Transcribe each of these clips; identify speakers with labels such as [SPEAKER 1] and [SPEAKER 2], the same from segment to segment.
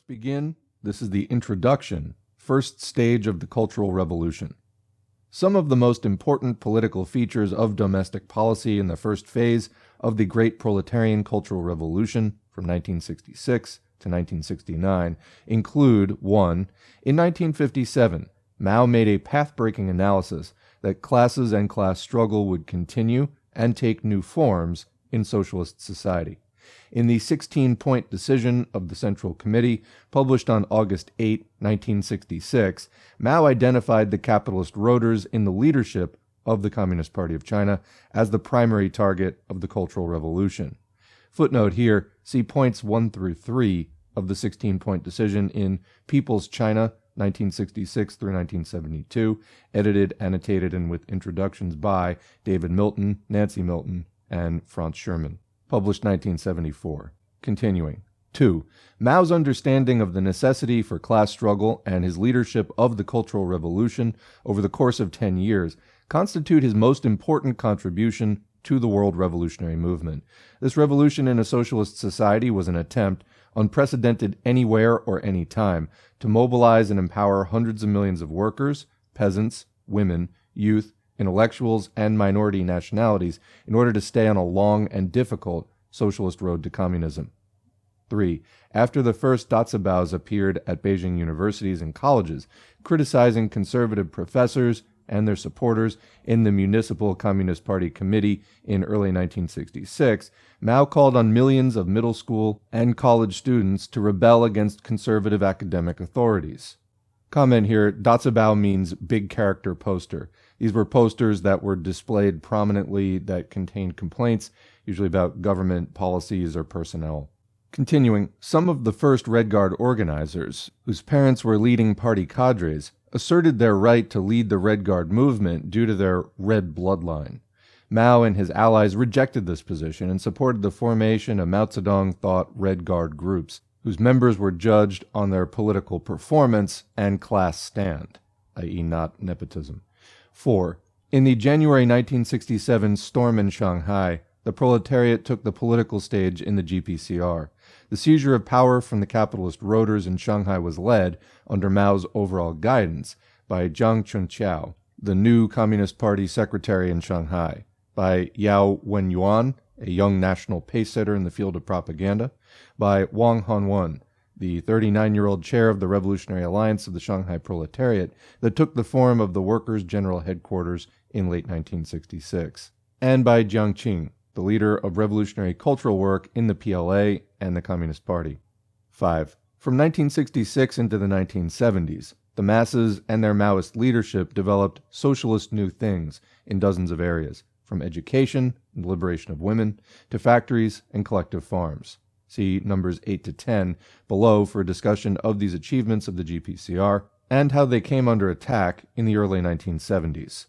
[SPEAKER 1] begin. This is the introduction, first stage of the Cultural Revolution. Some of the most important political features of domestic policy in the first phase of the Great Proletarian Cultural Revolution from 1966 to 1969 include 1. In 1957, Mao made a path-breaking analysis that classes and class struggle would continue and take new forms in socialist society. In the 16-point decision of the Central Committee, published on August 8, 1966, Mao identified the capitalist roaders in the leadership of the Communist Party of China as the primary target of the Cultural Revolution. Footnote here, see points 1 through 3 of the 16-point decision in People's China, 1966 through 1972, edited, annotated, and with introductions by David Milton, Nancy Milton, and Franz Sherman. Published 1974. Continuing. 2. Mao's understanding of the necessity for class struggle and his leadership of the Cultural Revolution over the course of 10 years constitute his most important contribution to the world revolutionary movement. This revolution in a socialist society was an attempt, unprecedented anywhere or any time, to mobilize and empower hundreds of millions of workers, peasants, women, youth, intellectuals, and minority nationalities in order to stay on a long and difficult socialist road to communism. 3. After the first Datsabaos appeared at Beijing universities and colleges, criticizing conservative professors and their supporters in the Municipal Communist Party Committee in early 1966, Mao called on millions of middle school and college students to rebel against conservative academic authorities. Comment here, Datsabao means big character poster. These were posters that were displayed prominently that contained complaints, usually about government policies or personnel. Continuing, some of the first Red Guard organizers, whose parents were leading party cadres, asserted their right to lead the Red Guard movement due to their red bloodline. Mao and his allies rejected this position and supported the formation of Mao Zedong-thought Red Guard groups, whose members were judged on their political performance and class stand, i.e. not nepotism. 4. In the January 1967 storm in Shanghai, the proletariat took the political stage in the GPCR. The seizure of power from the capitalist roaders in Shanghai was led, under Mao's overall guidance, by Jiang Chunqiao, the new Communist Party secretary in Shanghai, by Yao Wenyuan, a young national pacesetter in the field of propaganda, by Wang Hanwen, the 39-year-old chair of the Revolutionary Alliance of the Shanghai Proletariat that took the form of the Workers' General Headquarters in late 1966, and by Jiang Qing, the leader of revolutionary cultural work in the PLA and the Communist Party. 5. From 1966 into the 1970s, the masses and their Maoist leadership developed socialist new things in dozens of areas, from education and the liberation of women to factories and collective farms. See numbers 8 to 10 below for a discussion of these achievements of the GPCR and how they came under attack in the early 1970s.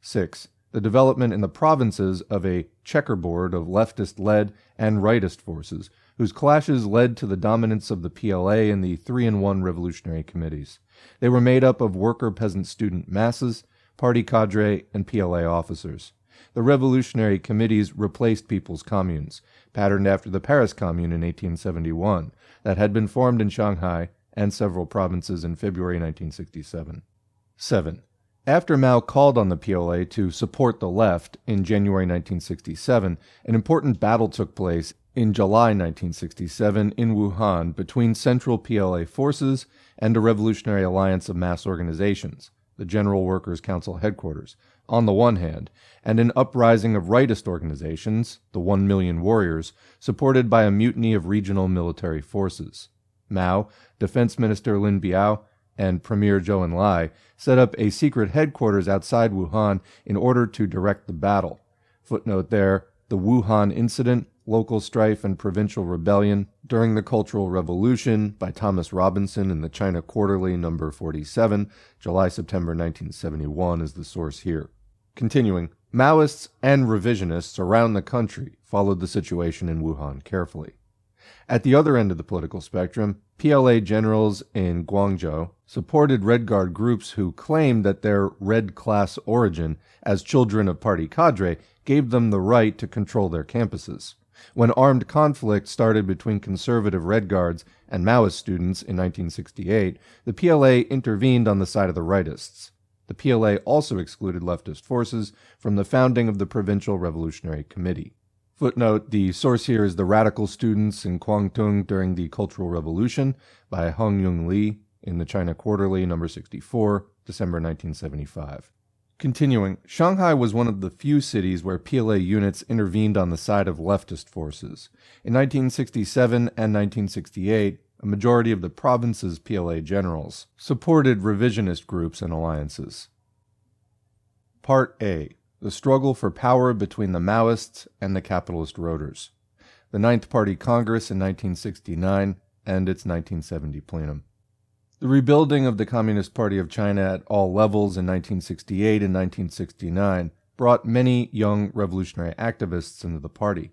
[SPEAKER 1] 6. The development in the provinces of a checkerboard of leftist-led and rightist forces, whose clashes led to the dominance of the PLA and the 3-in-1 revolutionary committees. They were made up of worker-peasant student masses, party cadre, and PLA officers. The revolutionary committees replaced people's communes, patterned after the Paris Commune in 1871, that had been formed in Shanghai and several provinces in February 1967. 7. After Mao called on the PLA to support the left in January 1967, an important battle took place in July 1967 in Wuhan between Central PLA forces and a revolutionary alliance of mass organizations, the General Workers' Council headquarters, on the one hand, and an uprising of rightist organizations, the 1 Million Warriors, supported by a mutiny of regional military forces. Mao, Defense Minister Lin Biao, and Premier Zhou Enlai set up a secret headquarters outside Wuhan in order to direct the battle. Footnote there, the Wuhan Incident, Local Strife and Provincial Rebellion During the Cultural Revolution by Thomas Robinson in the China Quarterly, number 47, July-September 1971 is the source here. Continuing, Maoists and revisionists around the country followed the situation in Wuhan carefully. At the other end of the political spectrum, PLA generals in Guangzhou supported Red Guard groups who claimed that their red class origin as children of party cadre gave them the right to control their campuses. When armed conflict started between conservative Red Guards and Maoist students in 1968, the PLA intervened on the side of the rightists. The PLA also excluded leftist forces from the founding of the Provincial Revolutionary Committee. Footnote, the source here is The Radical Students in Guangdong During the Cultural Revolution by Hong Yung Lee in the China Quarterly, number 64, December 1975. Continuing, Shanghai was one of the few cities where PLA units intervened on the side of leftist forces. In 1967 and 1968, a majority of the province's PLA generals supported revisionist groups and alliances. Part A. The struggle for power between the Maoists and the capitalist roaders. The Ninth Party Congress in 1969 and its 1970 plenum. The rebuilding of the Communist Party of China at all levels in 1968 and 1969 brought many young revolutionary activists into the party.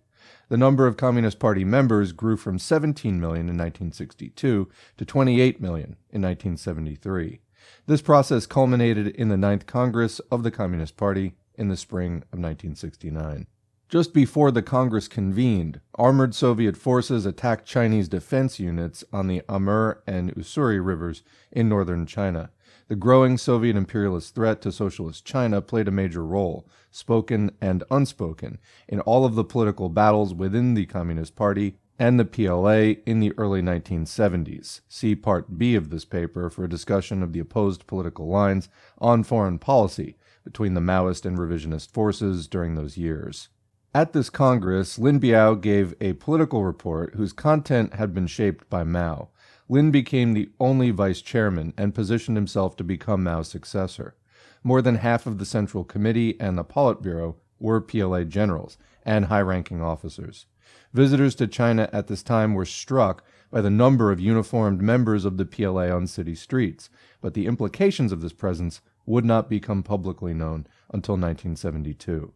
[SPEAKER 1] The number of Communist Party members grew from 17 million in 1962 to 28 million in 1973. This process culminated in the Ninth Congress of the Communist Party in the spring of 1969. Just before the Congress convened, armored Soviet forces attacked Chinese defense units on the Amur and Ussuri rivers in northern China. The growing Soviet imperialist threat to socialist China played a major role, spoken and unspoken, in all of the political battles within the Communist Party and the PLA in the early 1970s. See Part B of this paper for a discussion of the opposed political lines on foreign policy between the Maoist and revisionist forces during those years. At this Congress, Lin Biao gave a political report whose content had been shaped by Mao. Lin became the only vice chairman and positioned himself to become Mao's successor. More than half of the Central Committee and the Politburo were PLA generals and high-ranking officers. Visitors to China at this time were struck by the number of uniformed members of the PLA on city streets, but the implications of this presence would not become publicly known until 1972.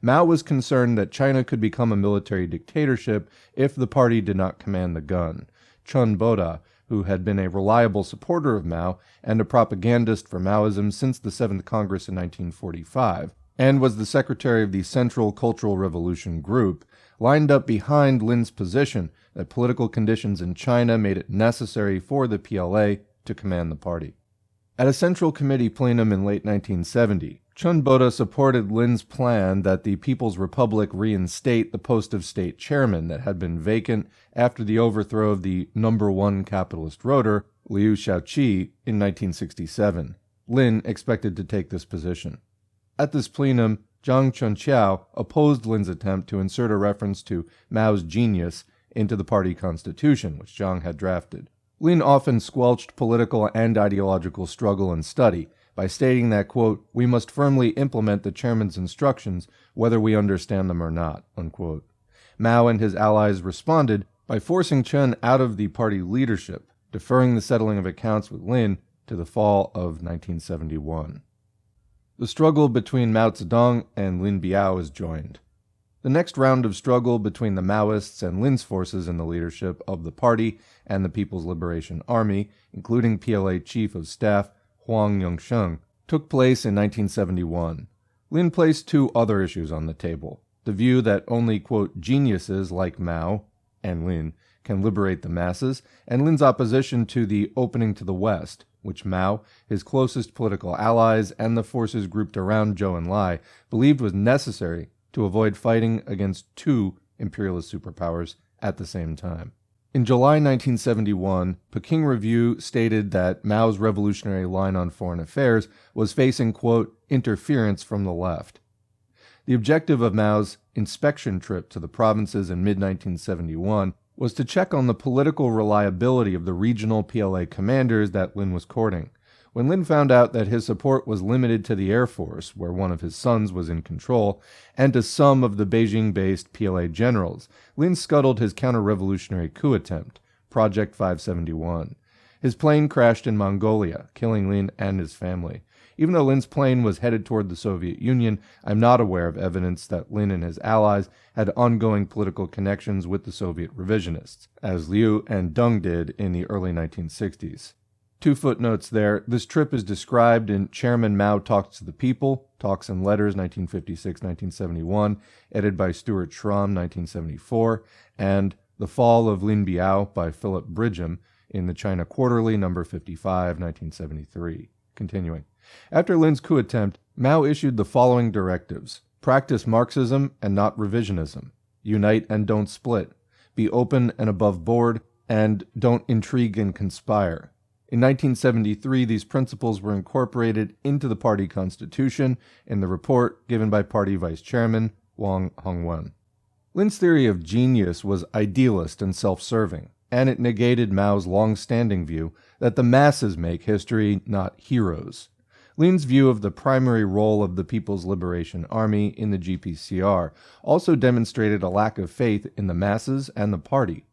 [SPEAKER 1] Mao was concerned that China could become a military dictatorship if the party did not command the gun. Chun Boda, who had been a reliable supporter of Mao and a propagandist for Maoism since the Seventh Congress in 1945, and was the secretary of the Central Cultural Revolution Group, lined up behind Lin's position that political conditions in China made it necessary for the PLA to command the party. At a Central Committee plenum in late 1970, Chun Boda supported Lin's plan that the People's Republic reinstate the post of state chairman that had been vacant after the overthrow of the number one capitalist roader, Liu Shaoqi, in 1967. Lin expected to take this position. At this plenum, Zhang Chunqiao opposed Lin's attempt to insert a reference to Mao's genius into the party constitution, which Zhang had drafted. Lin often squelched political and ideological struggle and study by stating that, quote, "we must firmly implement the chairman's instructions whether we understand them or not," unquote. Mao and his allies responded by forcing Chen out of the party leadership, deferring the settling of accounts with Lin to the fall of 1971. The struggle between Mao Zedong and Lin Biao is joined. The next round of struggle between the Maoists and Lin's forces in the leadership of the party and the People's Liberation Army, including PLA Chief of Staff Huang Yongsheng, took place in 1971. Lin placed two other issues on the table: the view that only, quote, geniuses like Mao and Lin can liberate the masses, and Lin's opposition to the opening to the West, which Mao, his closest political allies, and the forces grouped around Zhou Enlai believed was necessary to avoid fighting against two imperialist superpowers at the same time. In July 1971, Peking Review stated that Mao's revolutionary line on foreign affairs was facing, quote, interference from the left. The objective of Mao's inspection trip to the provinces in mid-1971 was to check on the political reliability of the regional PLA commanders that Lin was courting. When Lin found out that his support was limited to the Air Force, where one of his sons was in control, and to some of the Beijing-based PLA generals, Lin scuttled his counter-revolutionary coup attempt, Project 571. His plane crashed in Mongolia, killing Lin and his family. Even though Lin's plane was headed toward the Soviet Union, I'm not aware of evidence that Lin and his allies had ongoing political connections with the Soviet revisionists, as Liu and Deng did in the early 1960s. Two footnotes there. This trip is described in Chairman Mao Talks to the People, Talks and Letters, 1956-1971, edited by Stuart Schramm, 1974, and The Fall of Lin Biao by Philip Bridgham in the China Quarterly, number 55, 1973. Continuing. After Lin's coup attempt, Mao issued the following directives. Practice Marxism and not revisionism. Unite and don't split. Be open and above board, and don't intrigue and conspire. In 1973, these principles were incorporated into the party constitution in the report given by party vice chairman Wang Hongwen. Lin's theory of genius was idealist and self-serving, and it negated Mao's long-standing view that the masses make history, not heroes. Lin's view of the primary role of the People's Liberation Army in the GPCR also demonstrated a lack of faith in the masses and the party.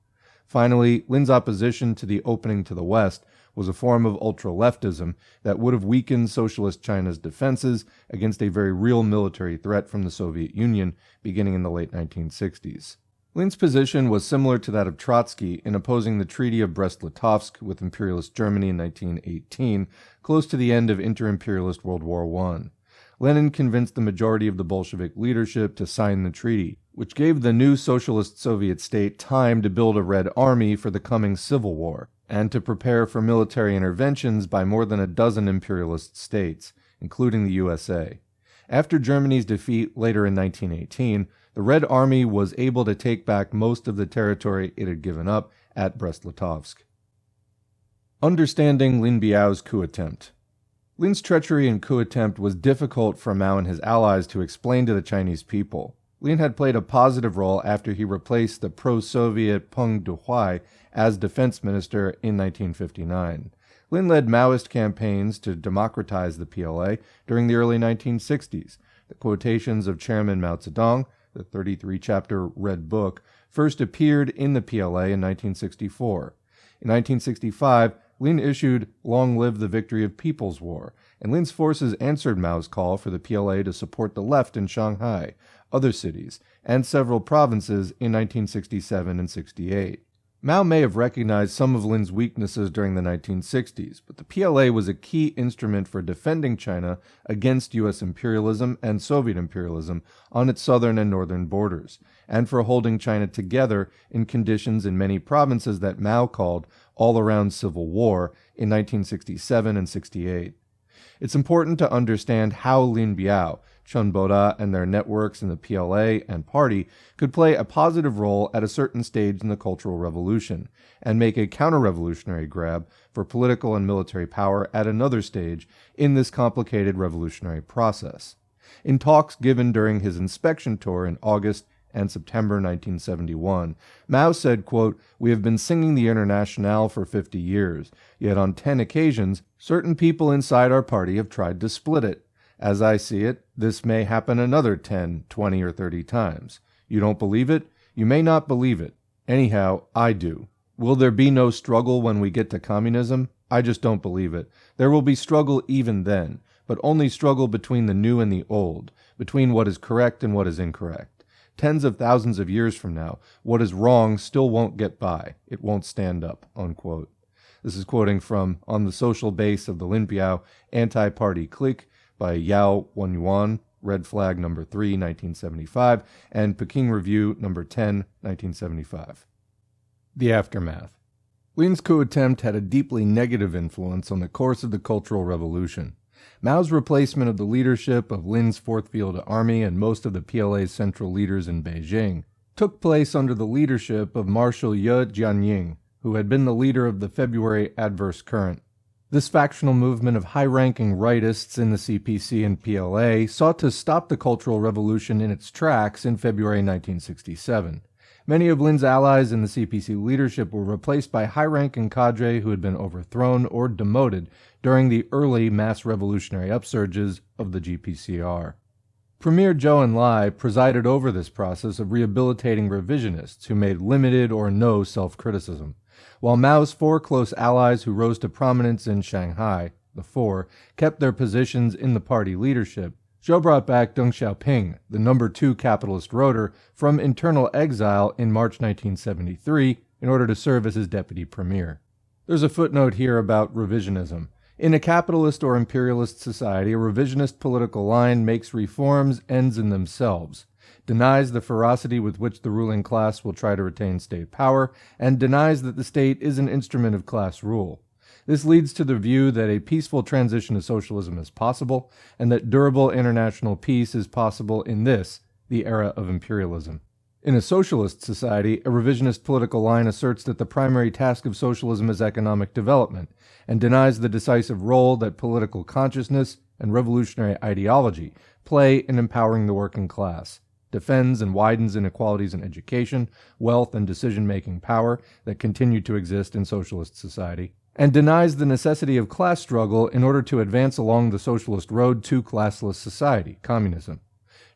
[SPEAKER 1] Finally, Lin's opposition to the opening to the West was a form of ultra-leftism that would have weakened Socialist China's defenses against a very real military threat from the Soviet Union beginning in the late 1960s. Lin's position was similar to that of Trotsky in opposing the Treaty of Brest-Litovsk with Imperialist Germany in 1918, close to the end of inter-imperialist World War I. Lenin convinced the majority of the Bolshevik leadership to sign the treaty, which gave the new socialist Soviet state time to build a Red Army for the coming Civil War, and to prepare for military interventions by more than a dozen imperialist states, including the USA. After Germany's defeat later in 1918, the Red Army was able to take back most of the territory it had given up at Brest-Litovsk. Understanding Lin Biao's coup attempt. Lin's treachery and coup attempt was difficult for Mao and his allies to explain to the Chinese people. Lin had played a positive role after he replaced the pro-Soviet Peng Dehuai as defense minister in 1959. Lin led Maoist campaigns to democratize the PLA during the early 1960s. The quotations of Chairman Mao Zedong, the 33-chapter Red Book, first appeared in the PLA in 1964. In 1965, Lin issued Long Live the Victory of People's War, and Lin's forces answered Mao's call for the PLA to support the left in Shanghai, other cities, and several provinces in 1967 and 68. Mao may have recognized some of Lin's weaknesses during the 1960s, but the PLA was a key instrument for defending China against U.S. imperialism and Soviet imperialism on its southern and northern borders, and for holding China together in conditions in many provinces that Mao called all-around civil war in 1967 and 68. It's important to understand how Lin Biao, Chen Boda, and their networks in the PLA and party could play a positive role at a certain stage in the Cultural Revolution, and make a counter-revolutionary grab for political and military power at another stage in this complicated revolutionary process. In talks given during his inspection tour in August and September 1971, Mao said, quote, "We have been singing the Internationale for 50 years, yet on 10 occasions, certain people inside our party have tried to split it. As I see it, this may happen another 10, 20, or 30 times. You don't believe it? You may not believe it. Anyhow, I do. Will there be no struggle when we get to communism? I just don't believe it. There will be struggle even then, but only struggle between the new and the old, between what is correct and what is incorrect. Tens of thousands of years from now, what is wrong still won't get by. It won't stand up," unquote. This is quoting from On the Social Base of the Lin Biao Anti-Party Clique by Yao Wenyuan, Red Flag No. 3, 1975, and Peking Review No. 10, 1975. The aftermath. Lin's coup attempt had a deeply negative influence on the course of the Cultural Revolution. Mao's replacement of the leadership of Lin's Fourth Field Army and most of the PLA's central leaders in Beijing took place under the leadership of Marshal Ye Jianying, who had been the leader of the February Adverse Current. This factional movement of high-ranking rightists in the CPC and PLA sought to stop the Cultural Revolution in its tracks in February 1967. Many of Lin's allies in the CPC leadership were replaced by high-ranking cadre who had been overthrown or demoted during the early mass revolutionary upsurges of the GPCR. Premier Zhou Enlai presided over this process of rehabilitating revisionists who made limited or no self-criticism. While Mao's four close allies who rose to prominence in Shanghai, the Four, kept their positions in the party leadership, Zhou brought back Deng Xiaoping, the No. 2 capitalist roader, from internal exile in March 1973 in order to serve as his deputy premier. There's a footnote here about revisionism. In a capitalist or imperialist society, a revisionist political line makes reforms ends in themselves, denies the ferocity with which the ruling class will try to retain state power, and denies that the state is an instrument of class rule. This leads to the view that a peaceful transition to socialism is possible, and that durable international peace is possible in this, the era of imperialism. In a socialist society, a revisionist political line asserts that the primary task of socialism is economic development, and denies the decisive role that political consciousness and revolutionary ideology play in empowering the working class, defends and widens inequalities in education, wealth, and decision-making power that continue to exist in socialist society, and denies the necessity of class struggle in order to advance along the socialist road to classless society, communism.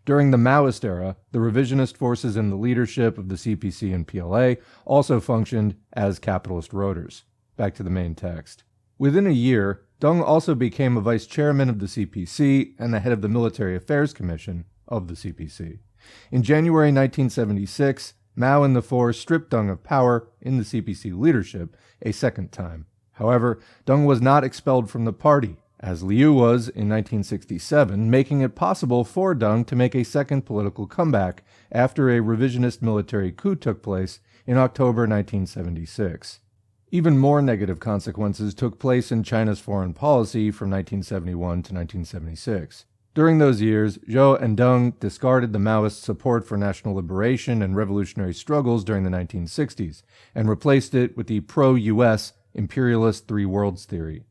[SPEAKER 1] During the Maoist era, the revisionist forces in the leadership of the CPC and PLA also functioned as capitalist rotors. Back to the main text. Within a year, Deng also became a vice chairman of the CPC and the head of the Military Affairs Commission of the CPC. In January 1976, Mao and the Four stripped Deng of power in the CPC leadership a second time. However, Deng was not expelled from the party, as Liu was in 1967, making it possible for Deng to make a second political comeback after a revisionist military coup took place in October 1976. Even more negative consequences took place in China's foreign policy from 1971 to 1976. During those years, Zhou and Deng discarded the Maoist support for national liberation and revolutionary struggles during the 1960s, and replaced it with the pro-US imperialist three worlds theory.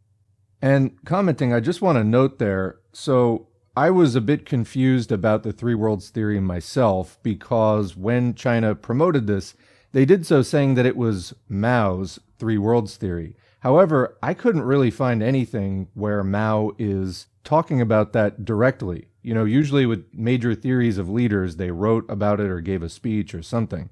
[SPEAKER 1] And commenting, I just want to note there, so I was a bit confused about the three worlds theory myself, because when China promoted this, they did so saying that it was Mao's three worlds theory. However, I couldn't really find anything where Mao is talking about that directly. You know, usually with major theories of leaders, they wrote about it or gave a speech or something.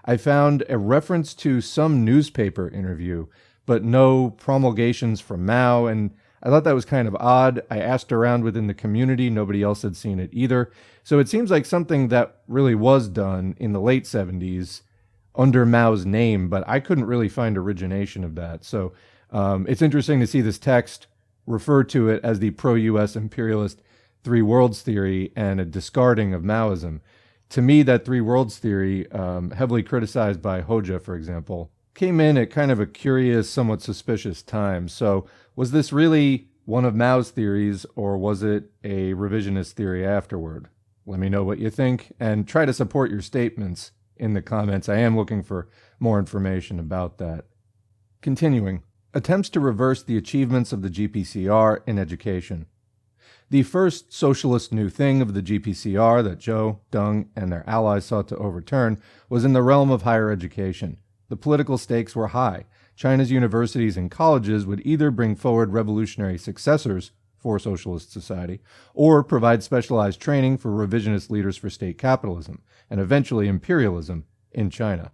[SPEAKER 1] I found a reference to some newspaper interview, but no promulgations from Mao, and I thought that was kind of odd. I asked around within the community, nobody else had seen it either. So it seems like something that really was done in the late 70s under Mao's name, but I couldn't really find origination of that. So it's interesting to see this text refer to it as the pro-US imperialist three worlds theory and a discarding of Maoism. To me, that three worlds theory, heavily criticized by Hoxha, for example, came in at kind of a curious, somewhat suspicious time. So was this really one of Mao's theories, or was it a revisionist theory afterward? Let me know what you think, and try to support your statements in the comments. I am looking for more information about that. Continuing, attempts to reverse the achievements of the GPCR in education. The first socialist new thing of the GPCR that Zhou, Deng, and their allies sought to overturn was in the realm of higher education. The political stakes were high. China's universities and colleges would either bring forward revolutionary successors for socialist society, or provide specialized training for revisionist leaders for state capitalism, and eventually imperialism, in China.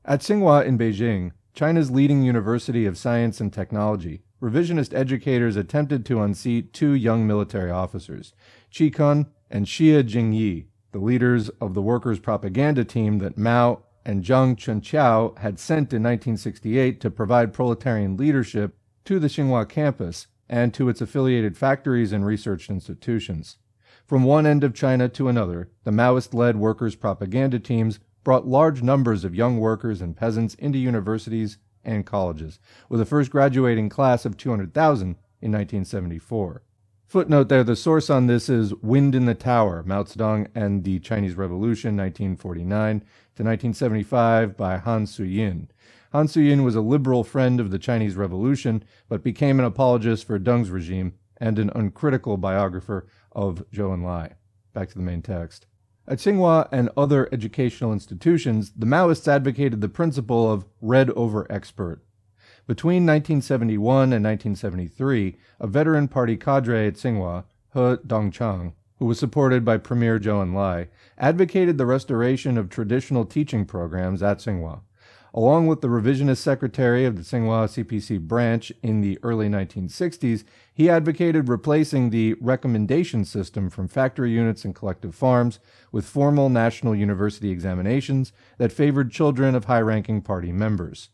[SPEAKER 1] At Tsinghua in Beijing, China's leading university of science and technology, revisionist educators attempted to unseat two young military officers, Qi Kun and Xie Jingyi, the leaders of the workers' propaganda team that Mao and Zhang Chunqiao had sent in 1968 to provide proletarian leadership to the Tsinghua campus and to its affiliated factories and research institutions. From one end of China to another, the Maoist-led workers' propaganda teams brought large numbers of young workers and peasants into universities and colleges, with a first graduating class of 200,000 in 1974. Footnote there, the source on this is Wind in the Tower, Mao Zedong and the Chinese Revolution, 1949 to 1975, by Han Suyin. Han Suyin was a liberal friend of the Chinese Revolution, but became an apologist for Deng's regime and an uncritical biographer of Zhou Enlai. Back to the main text. At Tsinghua and other educational institutions, the Maoists advocated the principle of read over expert. Between 1971 and 1973, a veteran party cadre at Tsinghua, He Dongchang, who was supported by Premier Zhou Enlai, advocated the restoration of traditional teaching programs at Tsinghua. Along with the revisionist secretary of the Tsinghua CPC branch in the early 1960s, he advocated replacing the recommendation system from factory units and collective farms with formal national university examinations that favored children of high-ranking party members.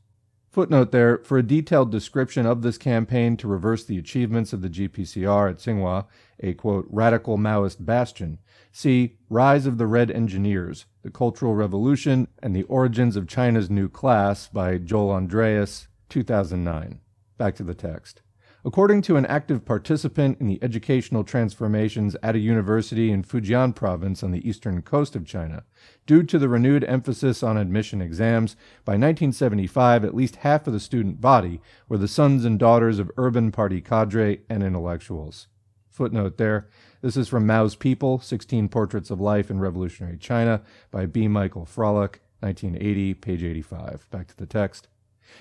[SPEAKER 1] Footnote there, for a detailed description of this campaign to reverse the achievements of the GPCR at Tsinghua, a, quote, radical Maoist bastion, see Rise of the Red Engineers, The Cultural Revolution and the Origins of China's New Class by Joel Andreas, 2009. Back to the text. According to an active participant in the educational transformations at a university in Fujian province on the eastern coast of China, due to the renewed emphasis on admission exams, by 1975 at least half of the student body were the sons and daughters of urban party cadre and intellectuals. Footnote there, this is from Mao's People, 16 Portraits of Life in Revolutionary China by B. Michael Froelich, 1980, page 85. Back to the text.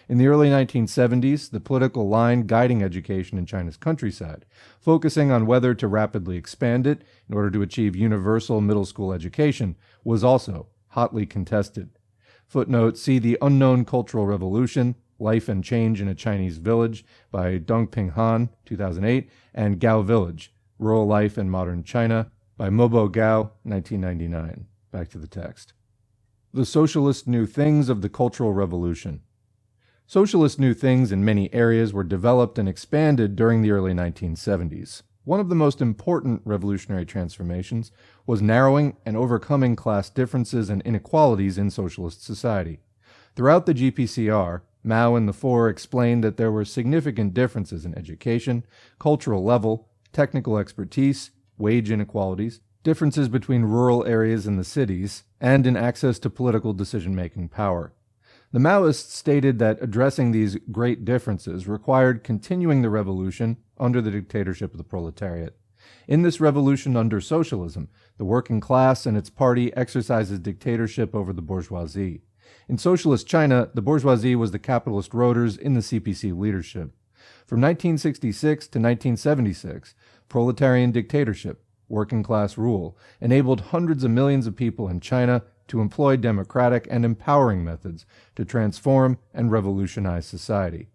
[SPEAKER 1] In the early 1970s, the political line guiding education in China's countryside, focusing on whether to rapidly expand it in order to achieve universal middle school education, was also hotly contested. Footnote, see The Unknown Cultural Revolution, Life and Change in a Chinese Village by Dongping Han, 2008, and Gao Village, Rural Life in Modern China by Mobo Gao, 1999. Back to the text. The Socialist New Things of the Cultural Revolution. Socialist new things in many areas were developed and expanded during the early 1970s. One of the most important revolutionary transformations was narrowing and overcoming class differences and inequalities in socialist society. Throughout the GPCR, Mao and the Four explained that there were significant differences in education, cultural level, technical expertise, wage inequalities, differences between rural areas and the cities, and in access to political decision-making power. The Maoists stated that addressing these great differences required continuing the revolution under the dictatorship of the proletariat. In this revolution under socialism, the working class and its party exercises dictatorship over the bourgeoisie. In socialist China, the bourgeoisie was the capitalist rotors in the CPC leadership. From 1966 to 1976, proletarian dictatorship, working class rule, enabled hundreds of millions of people in China to employ democratic and empowering methods to transform and revolutionize society.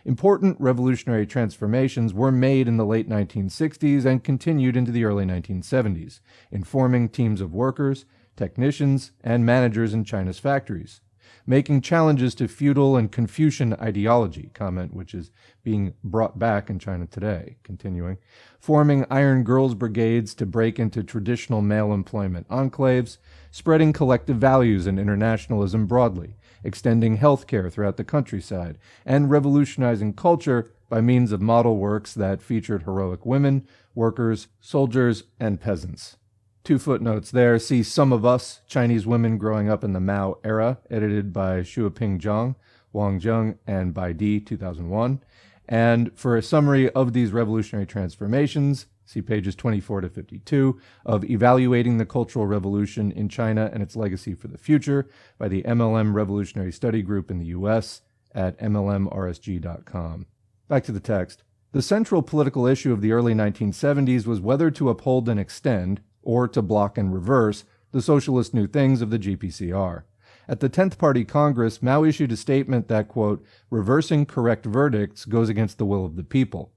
[SPEAKER 1] Important revolutionary transformations were made in the late 1960s and continued into the early 1970s, informing teams of workers, technicians, and managers in China's factories, making challenges to feudal and Confucian ideology, comment which is being brought back in China today, continuing, forming Iron Girls brigades to break into traditional male employment enclaves, spreading collective values and internationalism broadly, extending healthcare throughout the countryside, and revolutionizing culture by means of model works that featured heroic women, workers, soldiers, and peasants. 2 footnotes there. See Some of Us, Chinese Women Growing Up in the Mao Era, edited by Shuoping Zhang, Wang Zheng, and Bai Di, 2001. And for a summary of these revolutionary transformations, see pages 24 to 52 of Evaluating the Cultural Revolution in China and Its Legacy for the Future by the MLM Revolutionary Study Group in the U.S. at mlmrsg.com. Back to the text. The central political issue of the early 1970s was whether to uphold and extend, or to block and reverse, the socialist new things of the GPCR. At the 10th Party Congress, Mao issued a statement that, quote, reversing correct verdicts goes against the will of the people.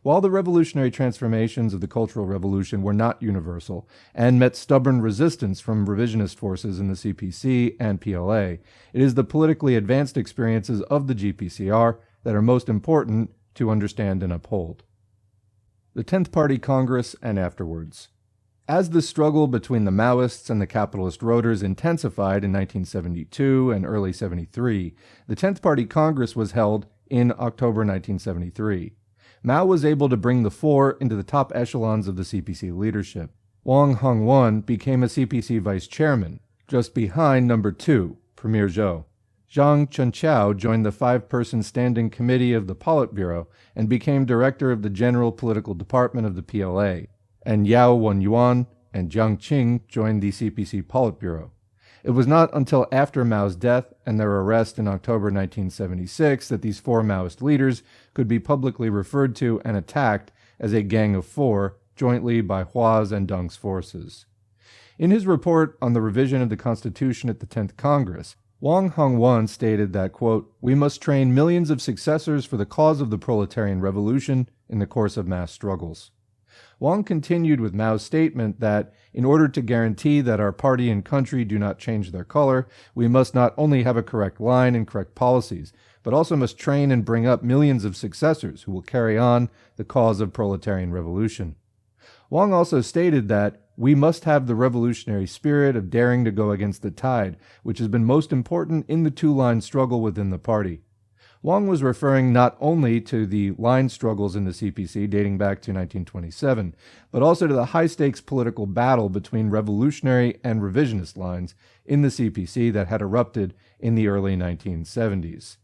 [SPEAKER 1] While the revolutionary transformations of the Cultural Revolution were not universal and met stubborn resistance from revisionist forces in the CPC and PLA, it is the politically advanced experiences of the GPCR that are most important to understand and uphold. The 10th Party Congress and afterwards. As the struggle between the Maoists and the capitalist rotors intensified in 1972 and early 73, the 10th Party Congress was held in October 1973. Mao was able to bring the Four into the top echelons of the CPC leadership. Wang Hongwan became a CPC vice chairman, just behind number 2, Premier Zhou. Zhang Chunqiao joined the 5-person standing committee of the Politburo and became director of the General Political Department of the PLA, and Yao Wenyuan and Jiang Qing joined the CPC Politburo. It was not until after Mao's death and their arrest in October 1976 that these 4 Maoist leaders could be publicly referred to and attacked as a gang of 4, jointly by Hua's and Deng's forces. In his report on the revision of the Constitution at the 10th Congress, Wang Hongwan stated that, quote, we must train millions of successors for the cause of the proletarian revolution in the course of mass struggles. Wang continued with Mao's statement that, in order to guarantee that our party and country do not change their color, we must not only have a correct line and correct policies, but also must train and bring up millions of successors who will carry on the cause of proletarian revolution. Wang also stated that we must have the revolutionary spirit of daring to go against the tide, which has been most important in the two-line struggle within the party. Wang was referring not only to the line struggles in the CPC dating back to 1927, but also to the high-stakes political battle between revolutionary and revisionist lines in the CPC that had erupted in the early 1970s.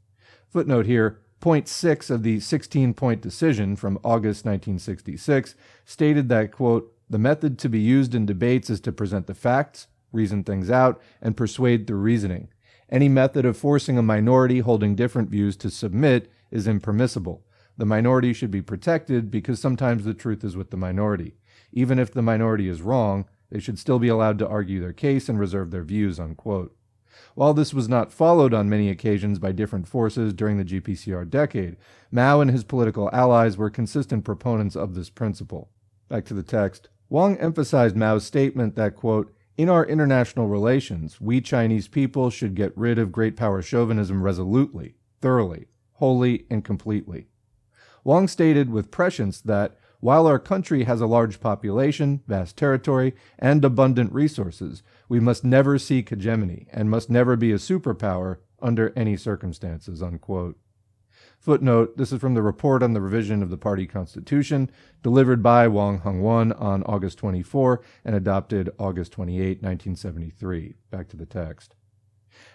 [SPEAKER 1] Footnote here, Point 6 of the 16-point decision from August 1966 stated that, quote, "The method to be used in debates is to present the facts, reason things out, and persuade through reasoning. Any method of forcing a minority holding different views to submit is impermissible. The minority should be protected because sometimes the truth is with the minority. Even if the minority is wrong, they should still be allowed to argue their case and reserve their views," unquote. While this was not followed on many occasions by different forces during the GPCR decade, Mao and his political allies were consistent proponents of this principle. Back to the text. Wang emphasized Mao's statement that, quote, "In our international relations, we Chinese people should get rid of great power chauvinism resolutely, thoroughly, wholly, and completely." Wang stated with prescience that, while our country has a large population, vast territory, and abundant resources, we must never seek hegemony and must never be a superpower under any circumstances, unquote. Footnote, this is from the report on the revision of the party constitution, delivered by Wang Hongwen on August 24 and adopted August 28, 1973. Back to the text.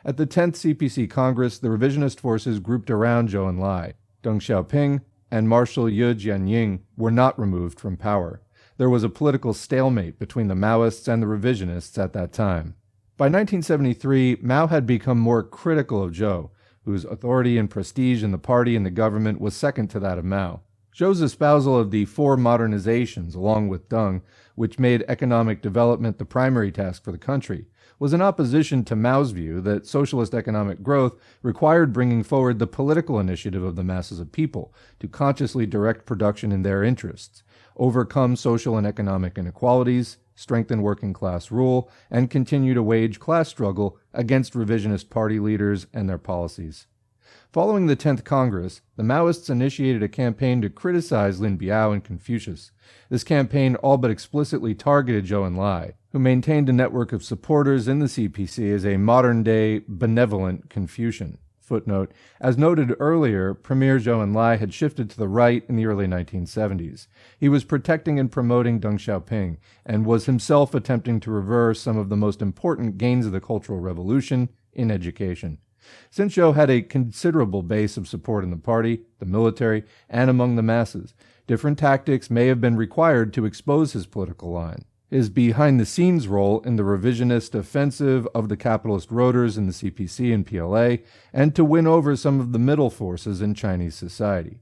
[SPEAKER 1] At the 10th CPC Congress, the revisionist forces grouped around Zhou Enlai, Deng Xiaoping, and Marshal Ye Jianying were not removed from power. There was a political stalemate between the Maoists and the revisionists at that time. By 1973, Mao had become more critical of Zhou, whose authority and prestige in the party and the government was second to that of Mao. Zhou's espousal of the four modernizations, along with Deng, which made economic development the primary task for the country, was in opposition to Mao's view that socialist economic growth required bringing forward the political initiative of the masses of people to consciously direct production in their interests, overcome social and economic inequalities, strengthen working-class rule, and continue to wage class struggle against revisionist party leaders and their policies. Following the 10th Congress, the Maoists initiated a campaign to criticize Lin Biao and Confucius. This campaign all but explicitly targeted Zhou Enlai, who maintained a network of supporters in the CPC as a modern-day benevolent Confucian. Footnote, as noted earlier, Premier Zhou Enlai had shifted to the right in the early 1970s. He was protecting and promoting Deng Xiaoping, and was himself attempting to reverse some of the most important gains of the Cultural Revolution in education. Since Zhou had a considerable base of support in the party, the military, and among the masses, different tactics may have been required to expose his political line. His behind-the-scenes role in the revisionist offensive of the capitalist roaders in the CPC and PLA, and to win over some of the middle forces in Chinese society.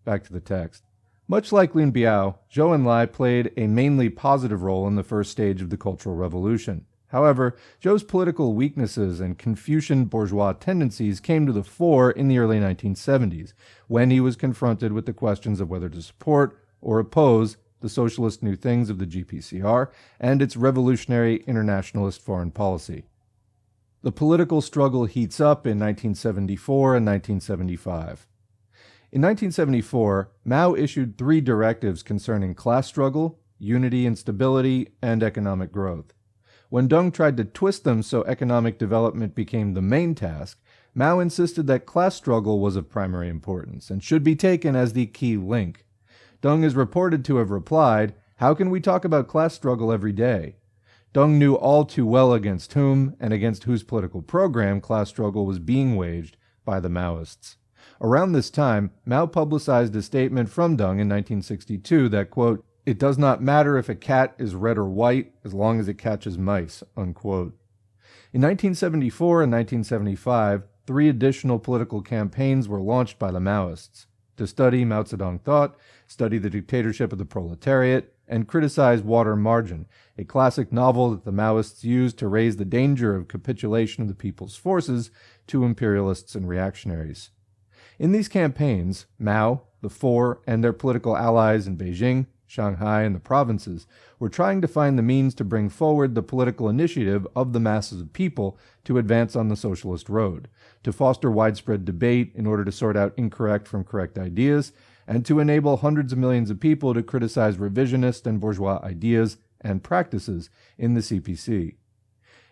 [SPEAKER 1] Back to the text. Much like Lin Biao, Zhou Enlai played a mainly positive role in the first stage of the Cultural Revolution. However, Zhou's political weaknesses and Confucian bourgeois tendencies came to the fore in the early 1970s, when he was confronted with the questions of whether to support or oppose the socialist new things of the GPCR and its revolutionary internationalist foreign policy. The political struggle heats up in 1974 and 1975. In 1974, Mao issued 3 directives concerning class struggle, unity and stability, and economic growth. When Deng tried to twist them so economic development became the main task, Mao insisted that class struggle was of primary importance and should be taken as the key link. Deng is reported to have replied, "How can we talk about class struggle every day?" Deng knew all too well against whom and against whose political program class struggle was being waged by the Maoists. Around this time, Mao publicized a statement from Deng in 1962 that, quote, "It does not matter if a cat is red or white as long as it catches mice," unquote. In 1974 and 1975, 3 additional political campaigns were launched by the Maoists: to study Mao Zedong thought, study the dictatorship of the proletariat, and criticize Water Margin, a classic novel that the Maoists used to raise the danger of capitulation of the people's forces to imperialists and reactionaries. In these campaigns, Mao, the Four, and their political allies in Beijing, Shanghai, and the provinces, were trying to find the means to bring forward the political initiative of the masses of people to advance on the socialist road, to foster widespread debate in order to sort out incorrect from correct ideas, and to enable hundreds of millions of people to criticize revisionist and bourgeois ideas and practices in the CPC.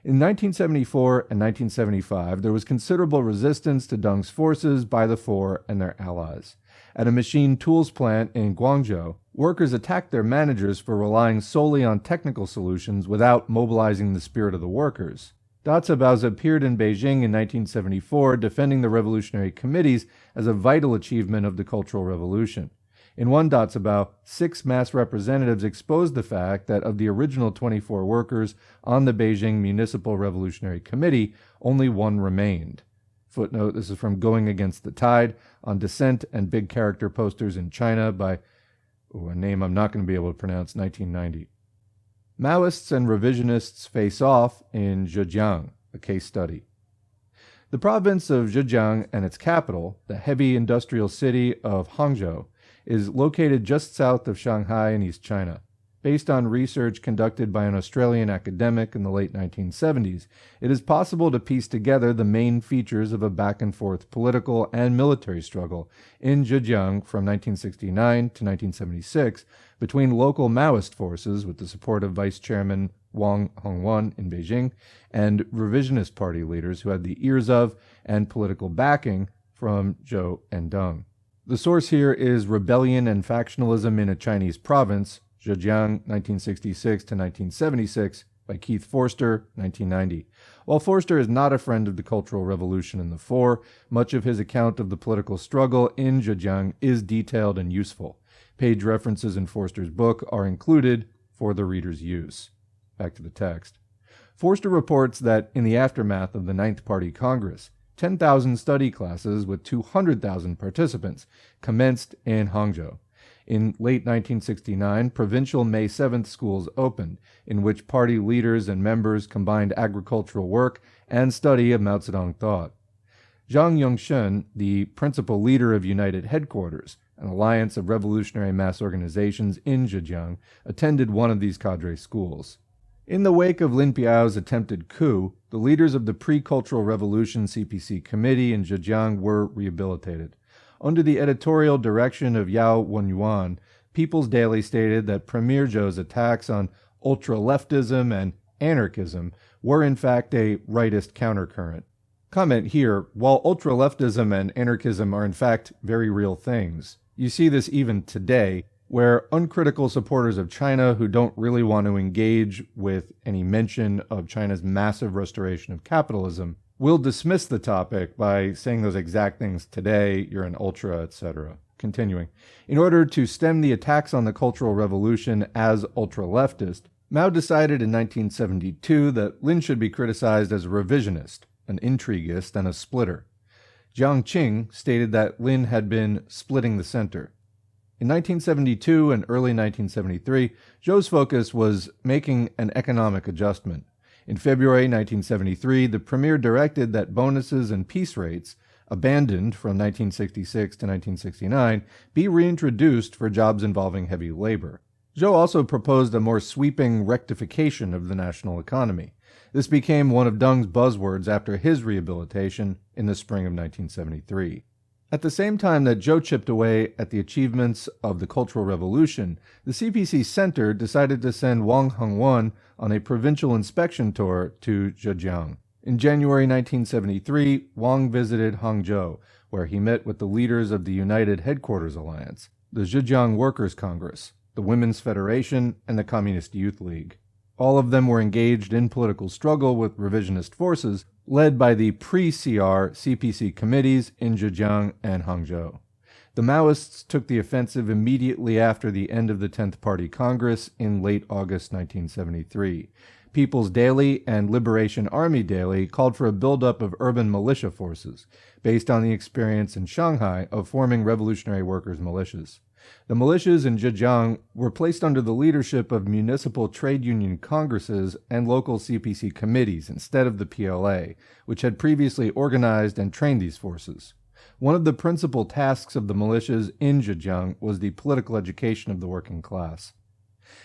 [SPEAKER 1] In 1974 and 1975, there was considerable resistance to Deng's forces by the Four and their allies. At a machine tools plant in Guangzhou, workers attacked their managers for relying solely on technical solutions without mobilizing the spirit of the workers. Dazabao appeared in Beijing in 1974, defending the revolutionary committees as a vital achievement of the Cultural Revolution. In one Dazabao, 6 mass representatives exposed the fact that of the original 24 workers on the Beijing Municipal Revolutionary Committee, only 1 remained. Footnote, this is from Going Against the Tide, on Dissent and Big Character Posters in China by a name I'm not going to be able to pronounce, 1990. Maoists and Revisionists face off in Zhejiang, a case study. The province of Zhejiang and its capital, the heavy industrial city of Hangzhou, is located just south of Shanghai in East China. Based on research conducted by an Australian academic in the late 1970s, it is possible to piece together the main features of a back-and-forth political and military struggle in Zhejiang from 1969 to 1976 between local Maoist forces with the support of Vice Chairman Wang Hongwan in Beijing and revisionist party leaders who had the ears of and political backing from Zhou and Deng. The source here is Rebellion and Factionalism in a Chinese Province, Zhejiang, 1966 to 1976, by Keith Forster, 1990. While Forster is not a friend of the Cultural Revolution in the Four, much of his account of the political struggle in Zhejiang is detailed and useful. Page references in Forster's book are included for the reader's use. Back to the text. Forster reports that in the aftermath of the Ninth Party Congress, 10,000 study classes with 200,000 participants commenced in Hangzhou. In late 1969, provincial May 7th schools opened, in which party leaders and members combined agricultural work and study of Mao Zedong thought. Zhang Yongshun, the principal leader of United Headquarters, an alliance of revolutionary mass organizations in Zhejiang, attended one of these cadre schools. In the wake of Lin Biao's attempted coup, the leaders of the Pre-Cultural Revolution CPC Committee in Zhejiang were rehabilitated. Under the editorial direction of Yao Wenyuan, People's Daily stated that Premier Zhou's attacks on ultra-leftism and anarchism were in fact a rightist countercurrent. Comment here, while ultra-leftism and anarchism are in fact very real things, you see this even today, where uncritical supporters of China who don't really want to engage with any mention of China's massive restoration of capitalism will dismiss the topic by saying those exact things today, you're an ultra, etc. Continuing. In order to stem the attacks on the Cultural Revolution as ultra-leftist, Mao decided in 1972 that Lin should be criticized as a revisionist, an intriguist, and a splitter. Jiang Qing stated that Lin had been splitting the center. In 1972 and early 1973, Zhou's focus was making an economic adjustment. In February 1973, the premier directed that bonuses and piece rates, abandoned from 1966 to 1969, be reintroduced for jobs involving heavy labor. Zhou also proposed a more sweeping rectification of the national economy. This became one of Deng's buzzwords after his rehabilitation in the spring of 1973. At the same time that Zhou chipped away at the achievements of the Cultural Revolution, the CPC Center decided to send Wang Hongwan on a provincial inspection tour to Zhejiang. In January 1973, Wang visited Hangzhou, where he met with the leaders of the United Headquarters Alliance, the Zhejiang Workers' Congress, the Women's Federation, and the Communist Youth League. All of them were engaged in political struggle with revisionist forces, led by the pre-CR CPC committees in Zhejiang and Hangzhou. The Maoists took the offensive immediately after the end of the 10th Party Congress in late August 1973. People's Daily and Liberation Army Daily called for a buildup of urban militia forces, based on the experience in Shanghai of forming revolutionary workers' militias. The militias in Zhejiang were placed under the leadership of municipal trade union congresses and local CPC committees instead of the PLA, which had previously organized and trained these forces. One of the principal tasks of the militias in Zhejiang was the political education of the working class.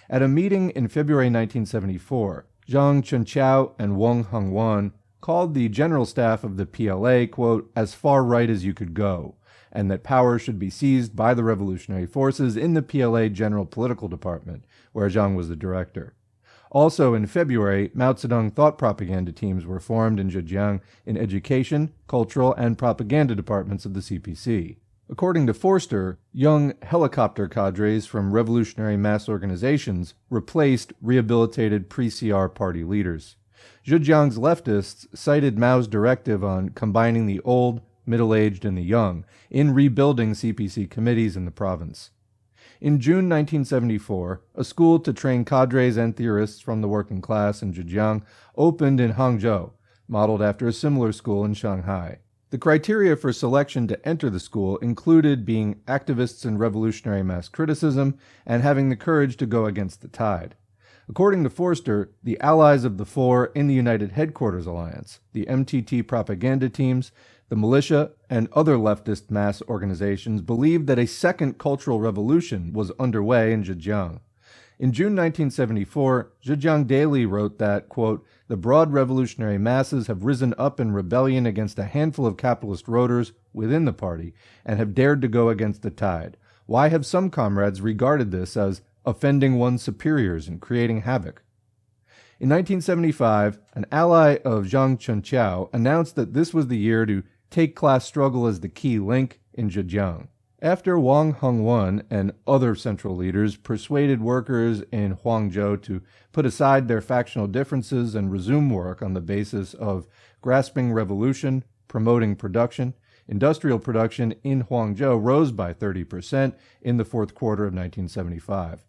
[SPEAKER 1] At a meeting in February 1974, Zhang Chunqiao and Wang Hongwan called the general staff of the PLA, quote, as far right as you could go, and that power should be seized by the revolutionary forces in the PLA General Political Department, where Zhang was the director. Also in February, Mao Zedong thought propaganda teams were formed in Zhejiang in education, cultural, and propaganda departments of the CPC. According to Forster, young helicopter cadres from revolutionary mass organizations replaced rehabilitated pre-CR party leaders. Zhejiang's leftists cited Mao's directive on combining the old, middle-aged, and the young in rebuilding CPC committees in the province. In June 1974, a school to train cadres and theorists from the working class in Zhejiang opened in Hangzhou, modeled after a similar school in Shanghai. The criteria for selection to enter the school included being activists in revolutionary mass criticism and having the courage to go against the tide. According to Forster, the allies of the four in the United Headquarters Alliance, the MTT propaganda teams, the militia, and other leftist mass organizations believed that a second cultural revolution was underway in Zhejiang. In June 1974, Zhejiang Daily wrote that, quote, the broad revolutionary masses have risen up in rebellion against a handful of capitalist roaders within the party and have dared to go against the tide. Why have some comrades regarded this as offending one's superiors and creating havoc? In 1975, an ally of Zhang Chunqiao announced that this was the year to take class struggle as the key link in Zhejiang. After Wang Hongwan and other central leaders persuaded workers in Huangzhou to put aside their factional differences and resume work on the basis of grasping revolution, promoting production, industrial production in Huangzhou rose by 30% in the fourth quarter of 1975.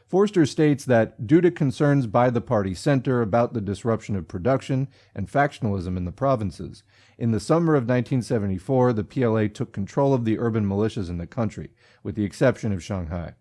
[SPEAKER 1] Forster states that due to concerns by the party center about the disruption of production and factionalism in the provinces, in the summer of 1974, the PLA took control of the urban militias in the country, with the exception of Shanghai.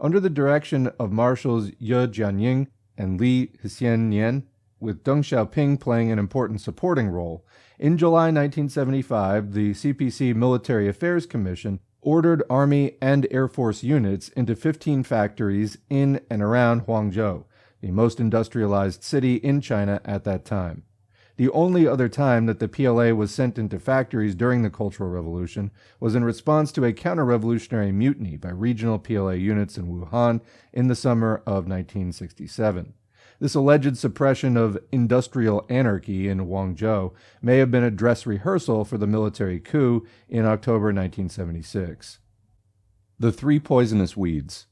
[SPEAKER 1] Under the direction of Marshals Ye Jianying and Li Hsiien-nian, with Deng Xiaoping playing an important supporting role, in July 1975, the CPC Military Affairs Commission ordered Army and Air Force units into 15 factories in and around Huangzhou, the most industrialized city in China at that time. The only other time that the PLA was sent into factories during the Cultural Revolution was in response to a counter-revolutionary mutiny by regional PLA units in Wuhan in the summer of 1967. This alleged suppression of industrial anarchy in Huangzhou may have been a dress rehearsal for the military coup in October 1976. The Three Poisonous Weeds.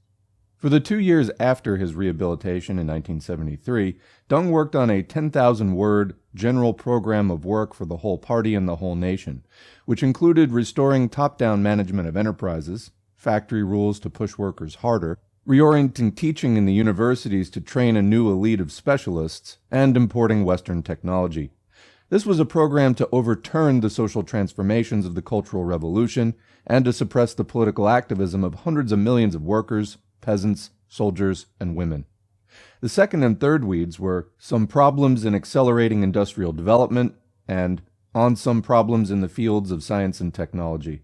[SPEAKER 1] For the 2 years after his rehabilitation in 1973, Deng worked on a 10,000-word general program of work for the whole party and the whole nation, which included restoring top-down management of enterprises, factory rules to push workers harder, reorienting teaching in the universities to train a new elite of specialists, and importing Western technology. This was a program to overturn the social transformations of the Cultural Revolution and to suppress the political activism of hundreds of millions of workers, peasants, soldiers, and women. The second and third weeds were some problems in accelerating industrial development and on some problems in the fields of science and technology.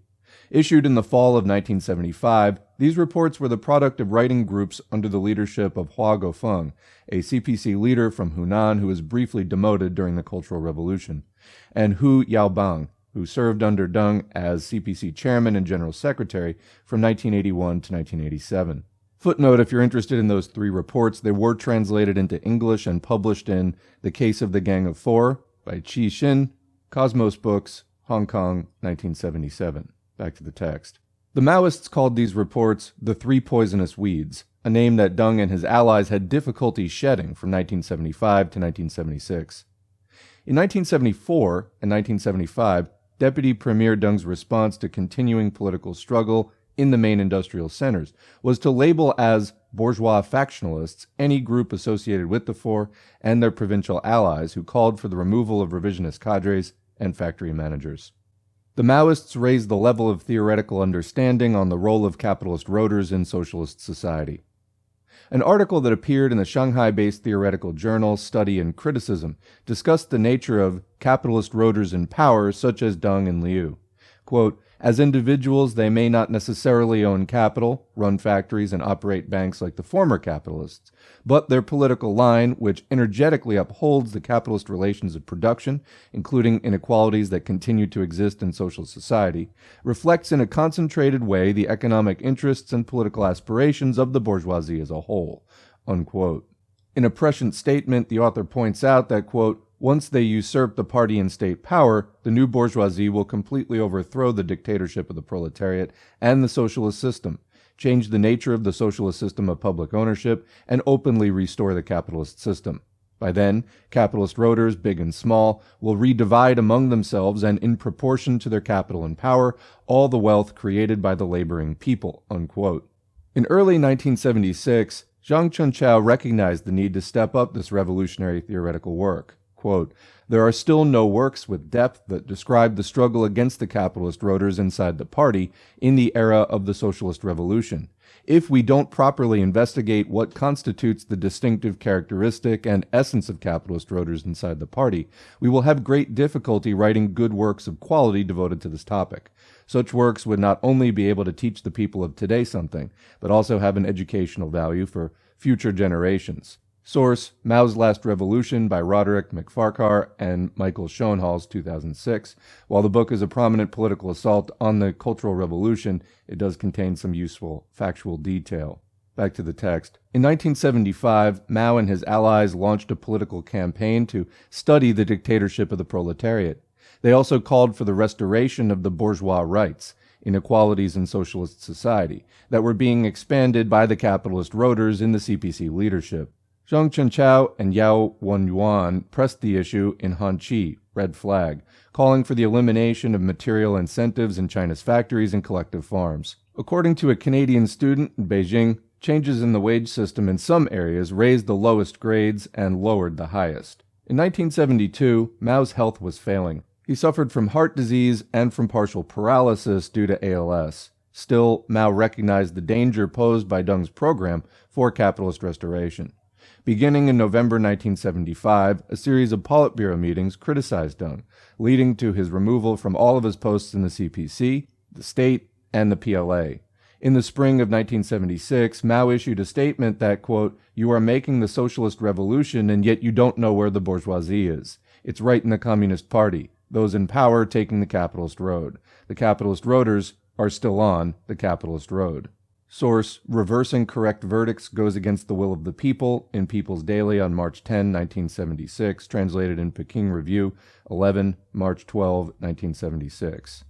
[SPEAKER 1] Issued in the fall of 1975, these reports were the product of writing groups under the leadership of Hua Guofeng, a CPC leader from Hunan who was briefly demoted during the Cultural Revolution, and Hu Yaobang, who served under Deng as CPC chairman and general secretary from 1981 to 1987. Footnote, if you're interested in those three reports, they were translated into English and published in The Case of the Gang of Four by Qi Xin, Cosmos Books, Hong Kong, 1977. Back to the text. The Maoists called these reports the Three Poisonous Weeds, a name that Deng and his allies had difficulty shedding from 1975 to 1976. In 1974 and 1975, Deputy Premier Deng's response to continuing political struggle in the main industrial centers was to label as bourgeois factionalists any group associated with the Four and their provincial allies who called for the removal of revisionist cadres and factory managers. The Maoists raised the level of theoretical understanding on the role of capitalist roaders in socialist society. An article that appeared in the Shanghai-based theoretical journal Study and Criticism discussed the nature of capitalist roaders in power such as Deng and Liu. Quote, as individuals, they may not necessarily own capital, run factories, and operate banks like the former capitalists, but their political line, which energetically upholds the capitalist relations of production, including inequalities that continue to exist in social society, reflects in a concentrated way the economic interests and political aspirations of the bourgeoisie as a whole. Unquote. In a prescient statement, the author points out that, quote, once they usurp the party and state power, the new bourgeoisie will completely overthrow the dictatorship of the proletariat and the socialist system, change the nature of the socialist system of public ownership, and openly restore the capitalist system. By then, capitalist roaders, big and small, will redivide among themselves and in proportion to their capital and power, all the wealth created by the laboring people. Unquote. In early 1976, Zhang Chunqiao recognized the need to step up this revolutionary theoretical work. Quote, there are still no works with depth that describe the struggle against the capitalist roaders inside the party in the era of the socialist revolution. If we don't properly investigate what constitutes the distinctive characteristic and essence of capitalist roaders inside the party, we will have great difficulty writing good works of quality devoted to this topic. Such works would not only be able to teach the people of today something, but also have an educational value for future generations. Source, Mao's Last Revolution by Roderick McFarquhar and Michael Schoenhals, 2006. While the book is a prominent political assault on the Cultural Revolution, it does contain some useful factual detail. Back to the text. In 1975, Mao and his allies launched a political campaign to study the dictatorship of the proletariat. They also called for the restoration of the bourgeois rights, inequalities in socialist society, that were being expanded by the capitalist roaders in the CPC leadership. Zhang Chunqiao and Yao Wenyuan pressed the issue in Hanqi, Red Flag, calling for the elimination of material incentives in China's factories and collective farms. According to a Canadian student in Beijing, changes in the wage system in some areas raised the lowest grades and lowered the highest. In 1972, Mao's health was failing. He suffered from heart disease and from partial paralysis due to ALS. Still, Mao recognized the danger posed by Deng's program for capitalist restoration. Beginning in November 1975, a series of Politburo meetings criticized Deng, leading to his removal from all of his posts in the CPC, the state, and the PLA. In the spring of 1976, Mao issued a statement that, quote, you are making the socialist revolution and yet you don't know where the bourgeoisie is. It's right in the Communist Party, those in power taking the capitalist road. The capitalist roaders are still on the capitalist road. Source, Reversing Correct Verdicts Goes Against the Will of the People in People's Daily on March 10, 1976, translated in Peking Review, 11, March 12, 1976.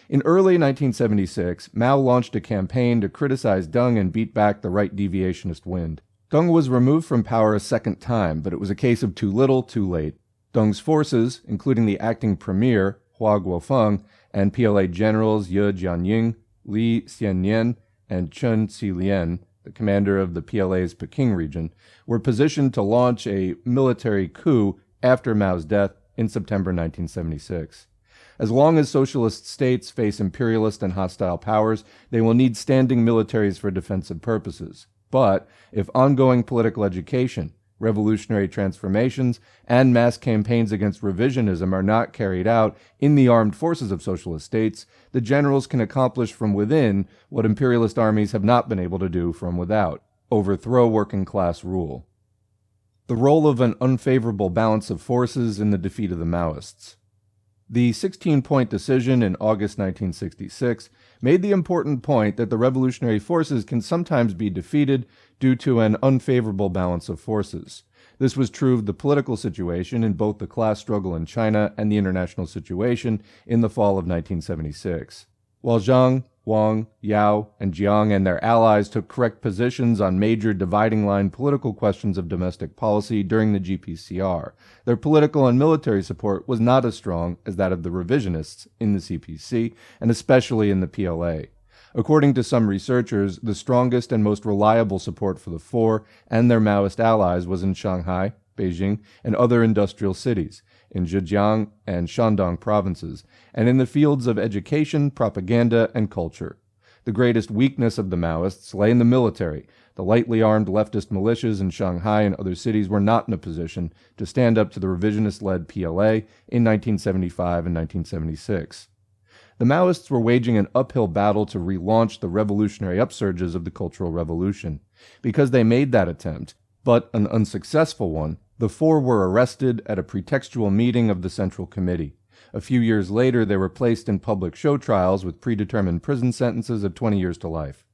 [SPEAKER 1] In early 1976, Mao launched a campaign to criticize Deng and beat back the right deviationist wind. Deng was removed from power a second time, but it was a case of too little, too late. Deng's forces, including the acting premier, Hua Guofeng, and PLA generals Ye Jianying, Li Xiannian, and Chen Xilian, the commander of the PLA's Peking region, were positioned to launch a military coup after Mao's death in September 1976. As long as socialist states face imperialist and hostile powers, they will need standing militaries for defensive purposes. But if ongoing political education, revolutionary transformations, and mass campaigns against revisionism are not carried out in the armed forces of socialist states, the generals can accomplish from within what imperialist armies have not been able to do from without: overthrow working-class rule. The role of an unfavorable balance of forces in the defeat of the Maoists. The 16-point decision in August 1966 made the important point that the revolutionary forces can sometimes be defeated due to an unfavorable balance of forces. This was true of the political situation in both the class struggle in China and the international situation in the fall of 1976. While Zhang, Wang, Yao, and Jiang and their allies took correct positions on major dividing line political questions of domestic policy during the GPCR, their political and military support was not as strong as that of the revisionists in the CPC, and especially in the PLA. According to some researchers, the strongest and most reliable support for the Four and their Maoist allies was in Shanghai, Beijing, and other industrial cities, in Zhejiang and Shandong provinces, and in the fields of education, propaganda, and culture. The greatest weakness of the Maoists lay in the military. The lightly armed leftist militias in Shanghai and other cities were not in a position to stand up to the revisionist-led PLA in 1975 and 1976. The Maoists were waging an uphill battle to relaunch the revolutionary upsurges of the Cultural Revolution. Because they made that attempt, but an unsuccessful one, the four were arrested at a pretextual meeting of the Central Committee. A few years later, they were placed in public show trials with predetermined prison sentences of 20 years to life.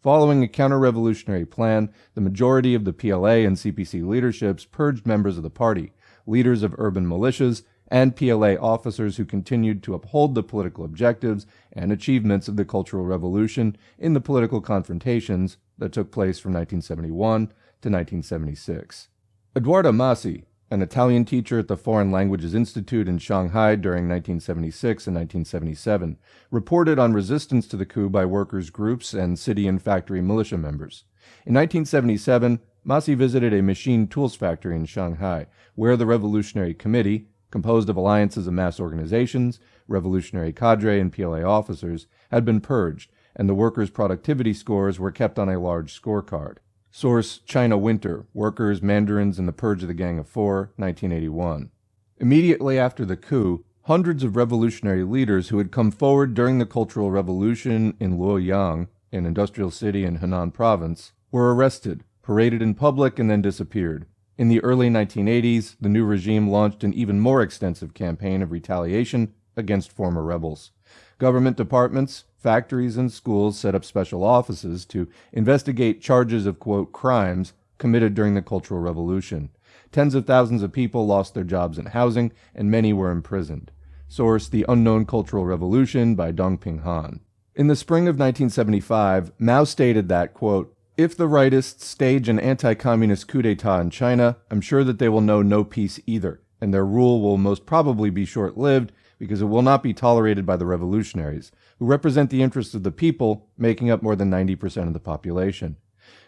[SPEAKER 1] Following a counter-revolutionary plan, the majority of the PLA and CPC leaderships purged members of the party, leaders of urban militias, and PLA officers who continued to uphold the political objectives and achievements of the Cultural Revolution in the political confrontations that took place from 1971 to 1976. Edoardo Massi, an Italian teacher at the Foreign Languages Institute in Shanghai during 1976 and 1977, reported on resistance to the coup by workers' groups and city and factory militia members. In 1977, Massi visited a machine tools factory in Shanghai, where the Revolutionary Committee, composed of alliances of mass organizations, revolutionary cadre, and PLA officers, had been purged, and the workers' productivity scores were kept on a large scorecard. Source: China Winter, Workers, Mandarins, and the Purge of the Gang of Four, 1981. Immediately after the coup, hundreds of revolutionary leaders who had come forward during the Cultural Revolution in Luoyang, an industrial city in Henan province, were arrested, paraded in public, and then disappeared. In the early 1980s, the new regime launched an even more extensive campaign of retaliation against former rebels. Government departments, factories, and schools set up special offices to investigate charges of, quote, crimes committed during the Cultural Revolution. Tens of thousands of people lost their jobs and housing, and many were imprisoned. Source: The Unknown Cultural Revolution by Dongping Han. In the spring of 1975, Mao stated that, quote, "If the rightists stage an anti-communist coup d'etat in China, I'm sure that they will know no peace either, and their rule will most probably be short-lived because it will not be tolerated by the revolutionaries, who represent the interests of the people, making up more than 90% of the population."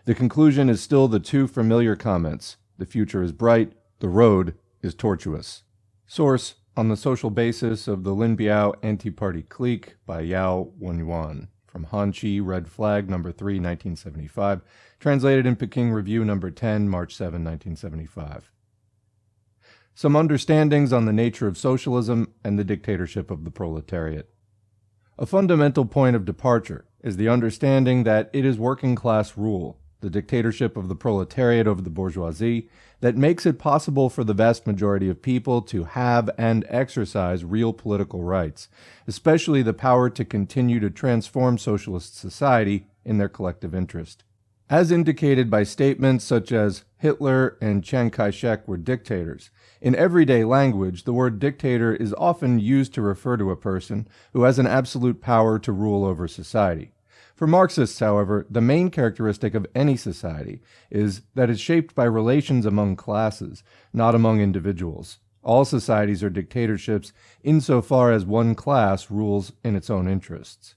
[SPEAKER 1] The conclusion is still the two familiar comments: the future is bright, the road is tortuous. Source: On the Social Basis of the Lin Biao Anti-Party Clique by Yao Wenyuan. From Hanqi, Red Flag, No. 3, 1975, translated in Peking Review No. 10, March 7, 1975. Some understandings on the nature of socialism and the dictatorship of the proletariat. A fundamental point of departure is the understanding that it is working-class rule, the dictatorship of the proletariat over the bourgeoisie, that makes it possible for the vast majority of people to have and exercise real political rights, especially the power to continue to transform socialist society in their collective interest. As indicated by statements such as Hitler and Chiang Kai-shek were dictators, in everyday language the word dictator is often used to refer to a person who has an absolute power to rule over society. For Marxists, however, the main characteristic of any society is that it's shaped by relations among classes, not among individuals. All societies are dictatorships insofar as one class rules in its own interests.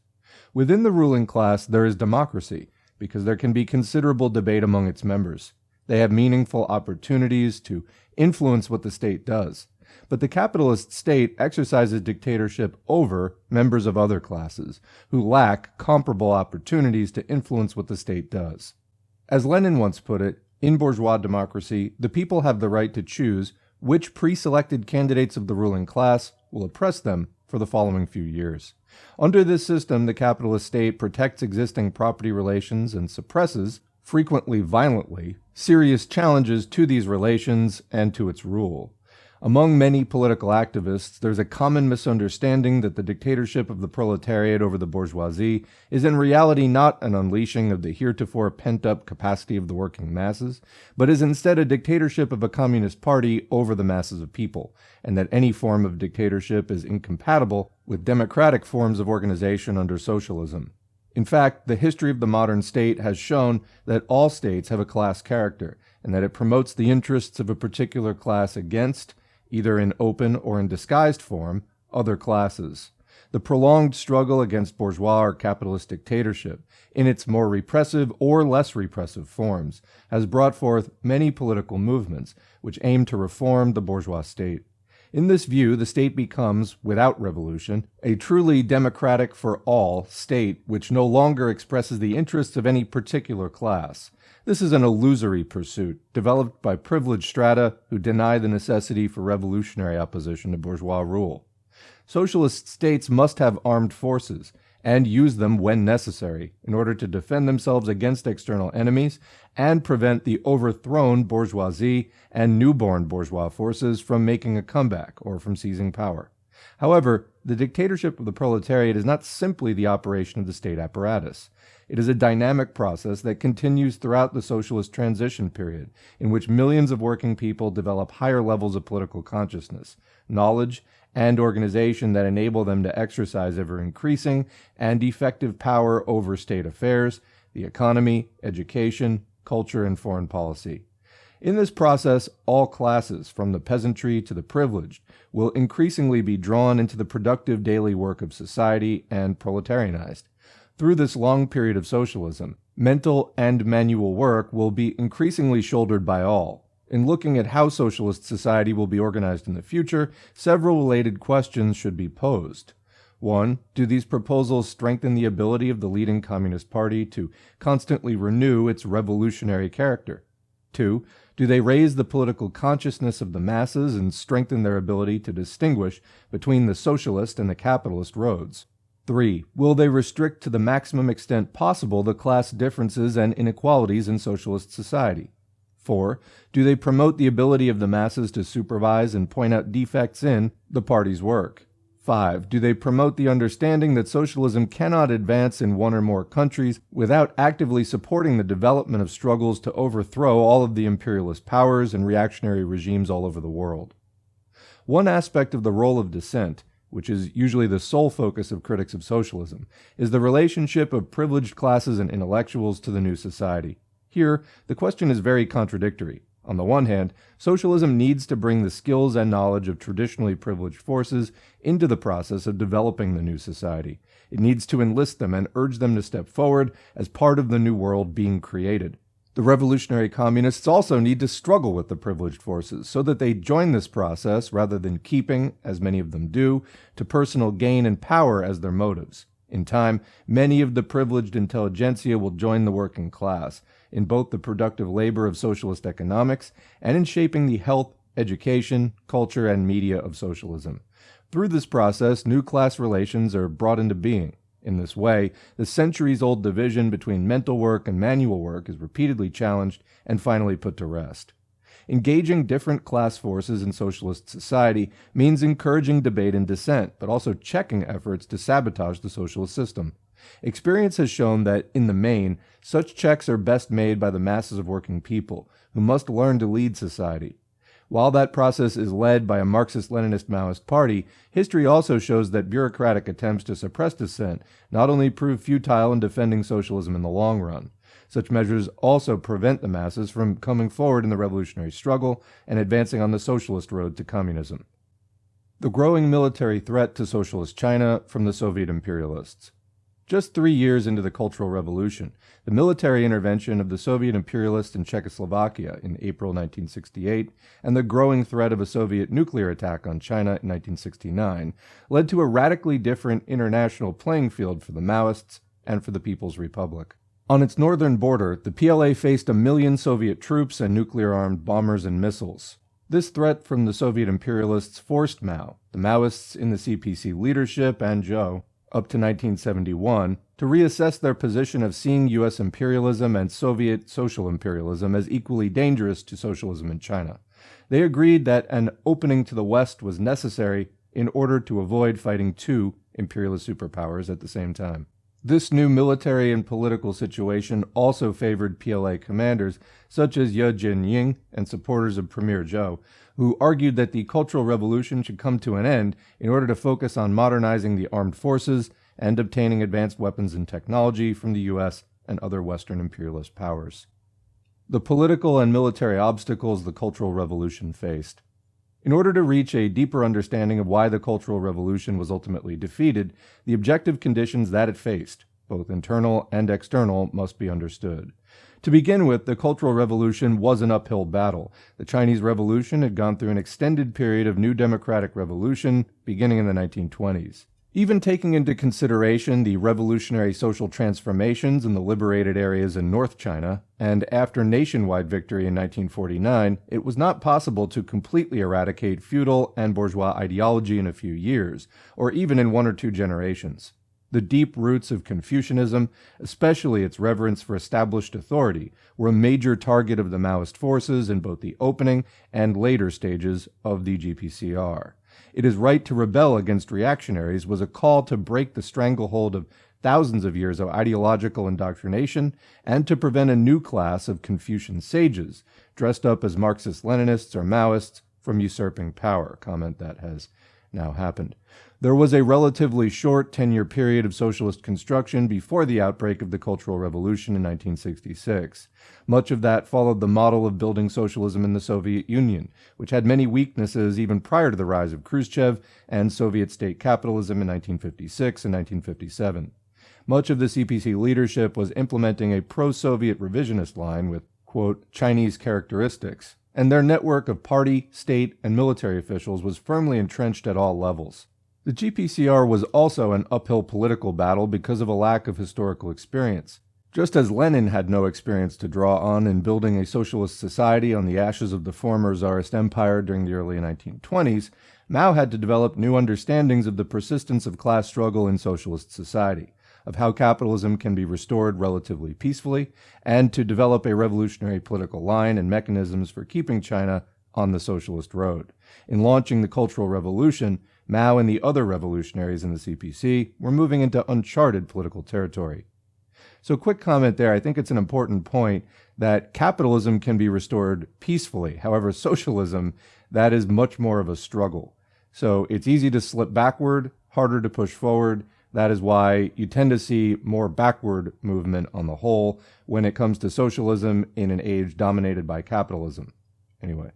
[SPEAKER 1] Within the ruling class there is democracy, because there can be considerable debate among its members. They have meaningful opportunities to influence what the state does. But the capitalist state exercises dictatorship over members of other classes, who lack comparable opportunities to influence what the state does. As Lenin once put it, in bourgeois democracy, the people have the right to choose which pre-selected candidates of the ruling class will oppress them for the following few years. Under this system, the capitalist state protects existing property relations and suppresses, frequently violently, serious challenges to these relations and to its rule. Among many political activists, there's a common misunderstanding that the dictatorship of the proletariat over the bourgeoisie is in reality not an unleashing of the heretofore pent-up capacity of the working masses, but is instead a dictatorship of a communist party over the masses of people, and that any form of dictatorship is incompatible with democratic forms of organization under socialism. In fact, the history of the modern state has shown that all states have a class character, and that it promotes the interests of a particular class against, either in open or in disguised form, other classes. The prolonged struggle against bourgeois or capitalist dictatorship, in its more repressive or less repressive forms, has brought forth many political movements which aim to reform the bourgeois state. In this view, the state becomes, without revolution, a truly democratic for all state which no longer expresses the interests of any particular class. This is an illusory pursuit, developed by privileged strata who deny the necessity for revolutionary opposition to bourgeois rule. Socialist states must have armed forces and use them when necessary in order to defend themselves against external enemies and prevent the overthrown bourgeoisie and newborn bourgeois forces from making a comeback or from seizing power. However, the dictatorship of the proletariat is not simply the operation of the state apparatus. It is a dynamic process that continues throughout the socialist transition period, in which millions of working people develop higher levels of political consciousness, knowledge, and organization that enable them to exercise ever-increasing and effective power over state affairs, the economy, education, culture, and foreign policy. In this process, all classes, from the peasantry to the privileged, will increasingly be drawn into the productive daily work of society and proletarianized. Through this long period of socialism, mental and manual work will be increasingly shouldered by all. In looking at how socialist society will be organized in the future, several related questions should be posed. 1. Do these proposals strengthen the ability of the leading Communist Party to constantly renew its revolutionary character? 2. Do they raise the political consciousness of the masses and strengthen their ability to distinguish between the socialist and the capitalist roads? 3. Will they restrict to the maximum extent possible the class differences and inequalities in socialist society? 4. Do they promote the ability of the masses to supervise and point out defects in the party's work? 5. Do they promote the understanding that socialism cannot advance in one or more countries without actively supporting the development of struggles to overthrow all of the imperialist powers and reactionary regimes all over the world? One aspect of the role of dissent, which is usually the sole focus of critics of socialism, is the relationship of privileged classes and intellectuals to the new society. Here, the question is very contradictory. On the one hand, socialism needs to bring the skills and knowledge of traditionally privileged forces into the process of developing the new society. It needs to enlist them and urge them to step forward as part of the new world being created. The revolutionary communists also need to struggle with the privileged forces so that they join this process rather than keeping, as many of them do, to personal gain and power as their motives. In time, many of the privileged intelligentsia will join the working class, in both the productive labor of socialist economics and in shaping the health, education, culture, and media of socialism. Through this process, new class relations are brought into being. In this way, the centuries-old division between mental work and manual work is repeatedly challenged and finally put to rest. Engaging different class forces in socialist society means encouraging debate and dissent, but also checking efforts to sabotage the socialist system. Experience has shown that, in the main, such checks are best made by the masses of working people, who must learn to lead society. While that process is led by a Marxist-Leninist Maoist party, history also shows that bureaucratic attempts to suppress dissent not only prove futile in defending socialism in the long run. Such measures also prevent the masses from coming forward in the revolutionary struggle and advancing on the socialist road to communism. The growing military threat to socialist China from the Soviet imperialists. Just 3 years into the Cultural Revolution, the military intervention of the Soviet imperialists in Czechoslovakia in April 1968 and the growing threat of a Soviet nuclear attack on China in 1969 led to a radically different international playing field for the Maoists and for the People's Republic. On its northern border, the PLA faced 1 million Soviet troops and nuclear-armed bombers and missiles. This threat from the Soviet imperialists forced Mao, the Maoists in the CPC leadership, and Zhou, up to 1971, to reassess their position of seeing U.S. imperialism and Soviet social imperialism as equally dangerous to socialism in China. They agreed that an opening to the West was necessary in order to avoid fighting two imperialist superpowers at the same time. This new military and political situation also favored PLA commanders such as Ye Jianying and supporters of Premier Zhou, who argued that the Cultural Revolution should come to an end in order to focus on modernizing the armed forces and obtaining advanced weapons and technology from the U.S. and other Western imperialist powers. The political and military obstacles the Cultural Revolution faced. In order to reach a deeper understanding of why the Cultural Revolution was ultimately defeated, the objective conditions that it faced, both internal and external, must be understood. To begin with, the Cultural Revolution was an uphill battle. The Chinese Revolution had gone through an extended period of new democratic revolution beginning in the 1920s. Even taking into consideration the revolutionary social transformations in the liberated areas in North China, and after nationwide victory in 1949, it was not possible to completely eradicate feudal and bourgeois ideology in a few years, or even in 1 or 2 generations. The deep roots of Confucianism, especially its reverence for established authority, were a major target of the Maoist forces in both the opening and later stages of the GPCR. It is right to rebel against reactionaries was a call to break the stranglehold of thousands of years of ideological indoctrination and to prevent a new class of Confucian sages, dressed up as Marxist-Leninists or Maoists, from usurping power, comment that has now happened. There was a relatively short 10-year period of socialist construction before the outbreak of the Cultural Revolution in 1966. Much of that followed the model of building socialism in the Soviet Union, which had many weaknesses even prior to the rise of Khrushchev and Soviet state capitalism in 1956 and 1957. Much of the CPC leadership was implementing a pro-Soviet revisionist line with, quote, Chinese characteristics, and their network of party, state, and military officials was firmly entrenched at all levels. The GPCR was also an uphill political battle because of a lack of historical experience. Just as Lenin had no experience to draw on in building a socialist society on the ashes of the former Tsarist Empire during the early 1920s, Mao had to develop new understandings of the persistence of class struggle in socialist society, of how capitalism can be restored relatively peacefully, and to develop a revolutionary political line and mechanisms for keeping China on the socialist road. In launching the Cultural Revolution, Mao and the other revolutionaries in the CPC were moving into uncharted political territory. So quick comment there, I think it's an important point that capitalism can be restored peacefully. However, socialism, that is much more of a struggle. So it's easy to slip backward, harder to push forward. That is why you tend to see more backward movement on the whole when it comes to socialism in an age dominated by capitalism. Anyway,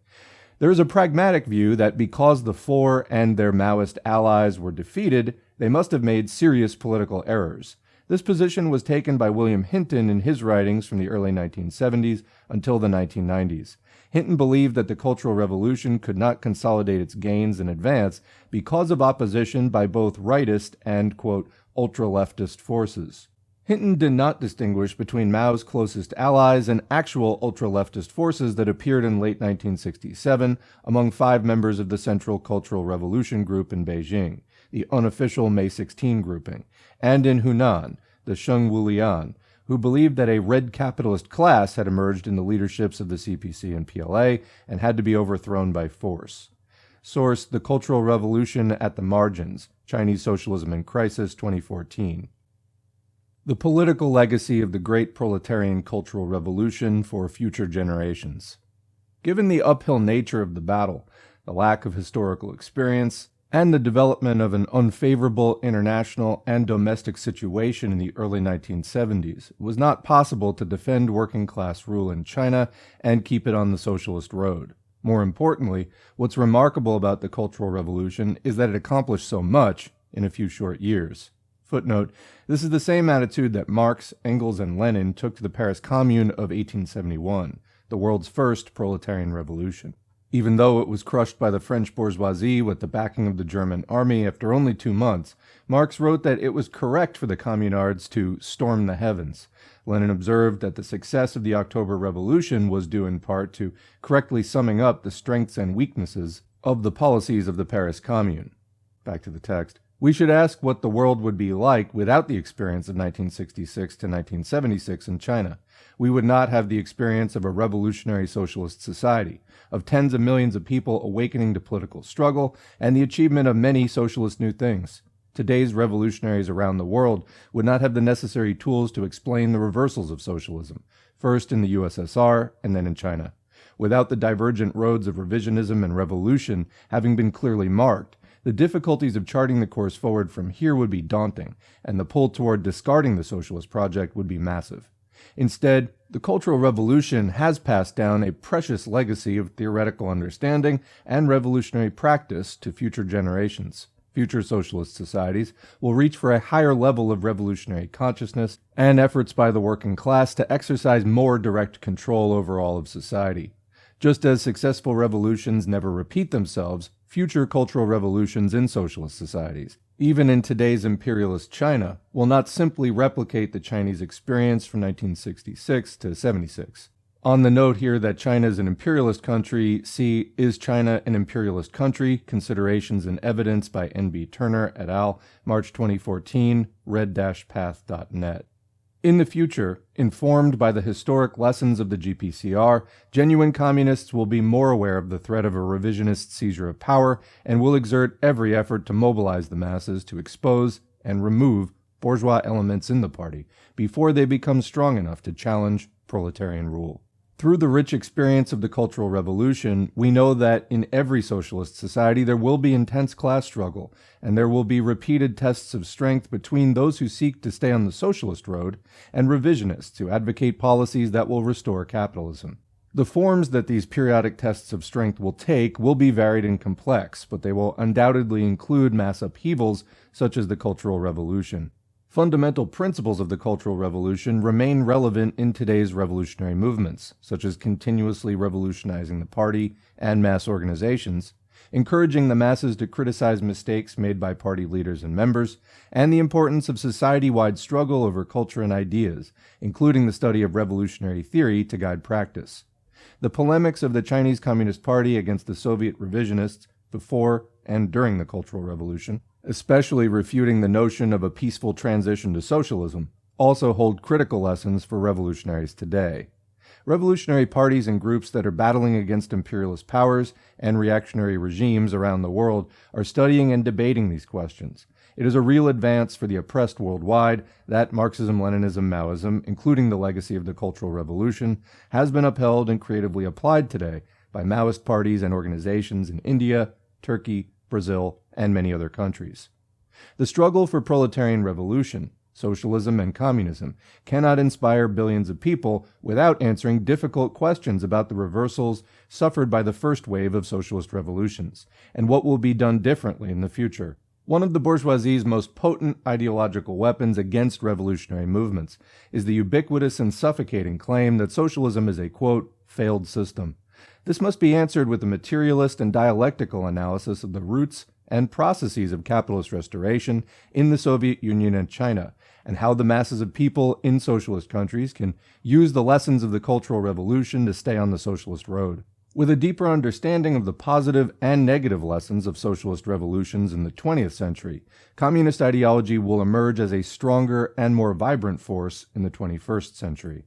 [SPEAKER 1] there is a pragmatic view that because the Four and their Maoist allies were defeated, they must have made serious political errors. This position was taken by William Hinton in his writings from the early 1970s until the 1990s. Hinton believed that the Cultural Revolution could not consolidate its gains and advance because of opposition by both rightist and, quote, ultra-leftist forces. Hinton did not distinguish between Mao's closest allies and actual ultra-leftist forces that appeared in late 1967 among 5 members of the Central Cultural Revolution group in Beijing, the unofficial May 16 grouping, and in Hunan, the Sheng Wulian, who believed that a red capitalist class had emerged in the leaderships of the CPC and PLA and had to be overthrown by force. Source: The Cultural Revolution at the Margins, Chinese Socialism in Crisis, 2014. The political legacy of the Great Proletarian Cultural Revolution for future generations. Given the uphill nature of the battle, the lack of historical experience, and the development of an unfavorable international and domestic situation in the early 1970s, it was not possible to defend working-class rule in China and keep it on the socialist road. More importantly, what's remarkable about the Cultural Revolution is that it accomplished so much in a few short years. Footnote, this is the same attitude that Marx, Engels, and Lenin took to the Paris Commune of 1871, the world's first proletarian revolution. Even though it was crushed by the French bourgeoisie with the backing of the German army after only 2 months, Marx wrote that it was correct for the communards to storm the heavens. Lenin observed that the success of the October Revolution was due in part to correctly summing up the strengths and weaknesses of the policies of the Paris Commune. Back to the text. We should ask what the world would be like without the experience of 1966 to 1976 in China. We would not have the experience of a revolutionary socialist society, of tens of millions of people awakening to political struggle, and the achievement of many socialist new things. Today's revolutionaries around the world would not have the necessary tools to explain the reversals of socialism, first in the USSR and then in China. Without the divergent roads of revisionism and revolution having been clearly marked, the difficulties of charting the course forward from here would be daunting, and the pull toward discarding the socialist project would be massive. Instead, the Cultural Revolution has passed down a precious legacy of theoretical understanding and revolutionary practice to future generations. Future socialist societies will reach for a higher level of revolutionary consciousness and efforts by the working class to exercise more direct control over all of society. Just as successful revolutions never repeat themselves, future cultural revolutions in socialist societies, even in today's imperialist China, will not simply replicate the Chinese experience from 1966 to 76. On the note here that China is an imperialist country, see Is China an Imperialist Country? Considerations and Evidence by N.B. Turner et al., March 2014, red-path.net. In the future, informed by the historic lessons of the GPCR, genuine communists will be more aware of the threat of a revisionist seizure of power and will exert every effort to mobilize the masses to expose and remove bourgeois elements in the party before they become strong enough to challenge proletarian rule. Through the rich experience of the Cultural Revolution, we know that in every socialist society there will be intense class struggle, and there will be repeated tests of strength between those who seek to stay on the socialist road and revisionists who advocate policies that will restore capitalism. The forms that these periodic tests of strength will take will be varied and complex, but they will undoubtedly include mass upheavals such as the Cultural Revolution. Fundamental principles of the Cultural Revolution remain relevant in today's revolutionary movements, such as continuously revolutionizing the party and mass organizations, encouraging the masses to criticize mistakes made by party leaders and members, and the importance of society-wide struggle over culture and ideas, including the study of revolutionary theory to guide practice. The polemics of the Chinese Communist Party against the Soviet revisionists before and during the Cultural Revolution, especially refuting the notion of a peaceful transition to socialism, also hold critical lessons for revolutionaries today. Revolutionary parties and groups that are battling against imperialist powers and reactionary regimes around the world are studying and debating these questions. It is a real advance for the oppressed worldwide that Marxism-Leninism, Maoism, including the legacy of the Cultural Revolution, has been upheld and creatively applied today by Maoist parties and organizations in India, Turkey, Brazil, and many other countries. The struggle for proletarian revolution, socialism and communism, cannot inspire billions of people without answering difficult questions about the reversals suffered by the first wave of socialist revolutions, and what will be done differently in the future. One of the bourgeoisie's most potent ideological weapons against revolutionary movements is the ubiquitous and suffocating claim that socialism is a, quote, failed system. This must be answered with a materialist and dialectical analysis of the roots and processes of capitalist restoration in the Soviet Union and China, and how the masses of people in socialist countries can use the lessons of the Cultural Revolution to stay on the socialist road. With a deeper understanding of the positive and negative lessons of socialist revolutions in the 20th century, communist ideology will emerge as a stronger and more vibrant force in the 21st century.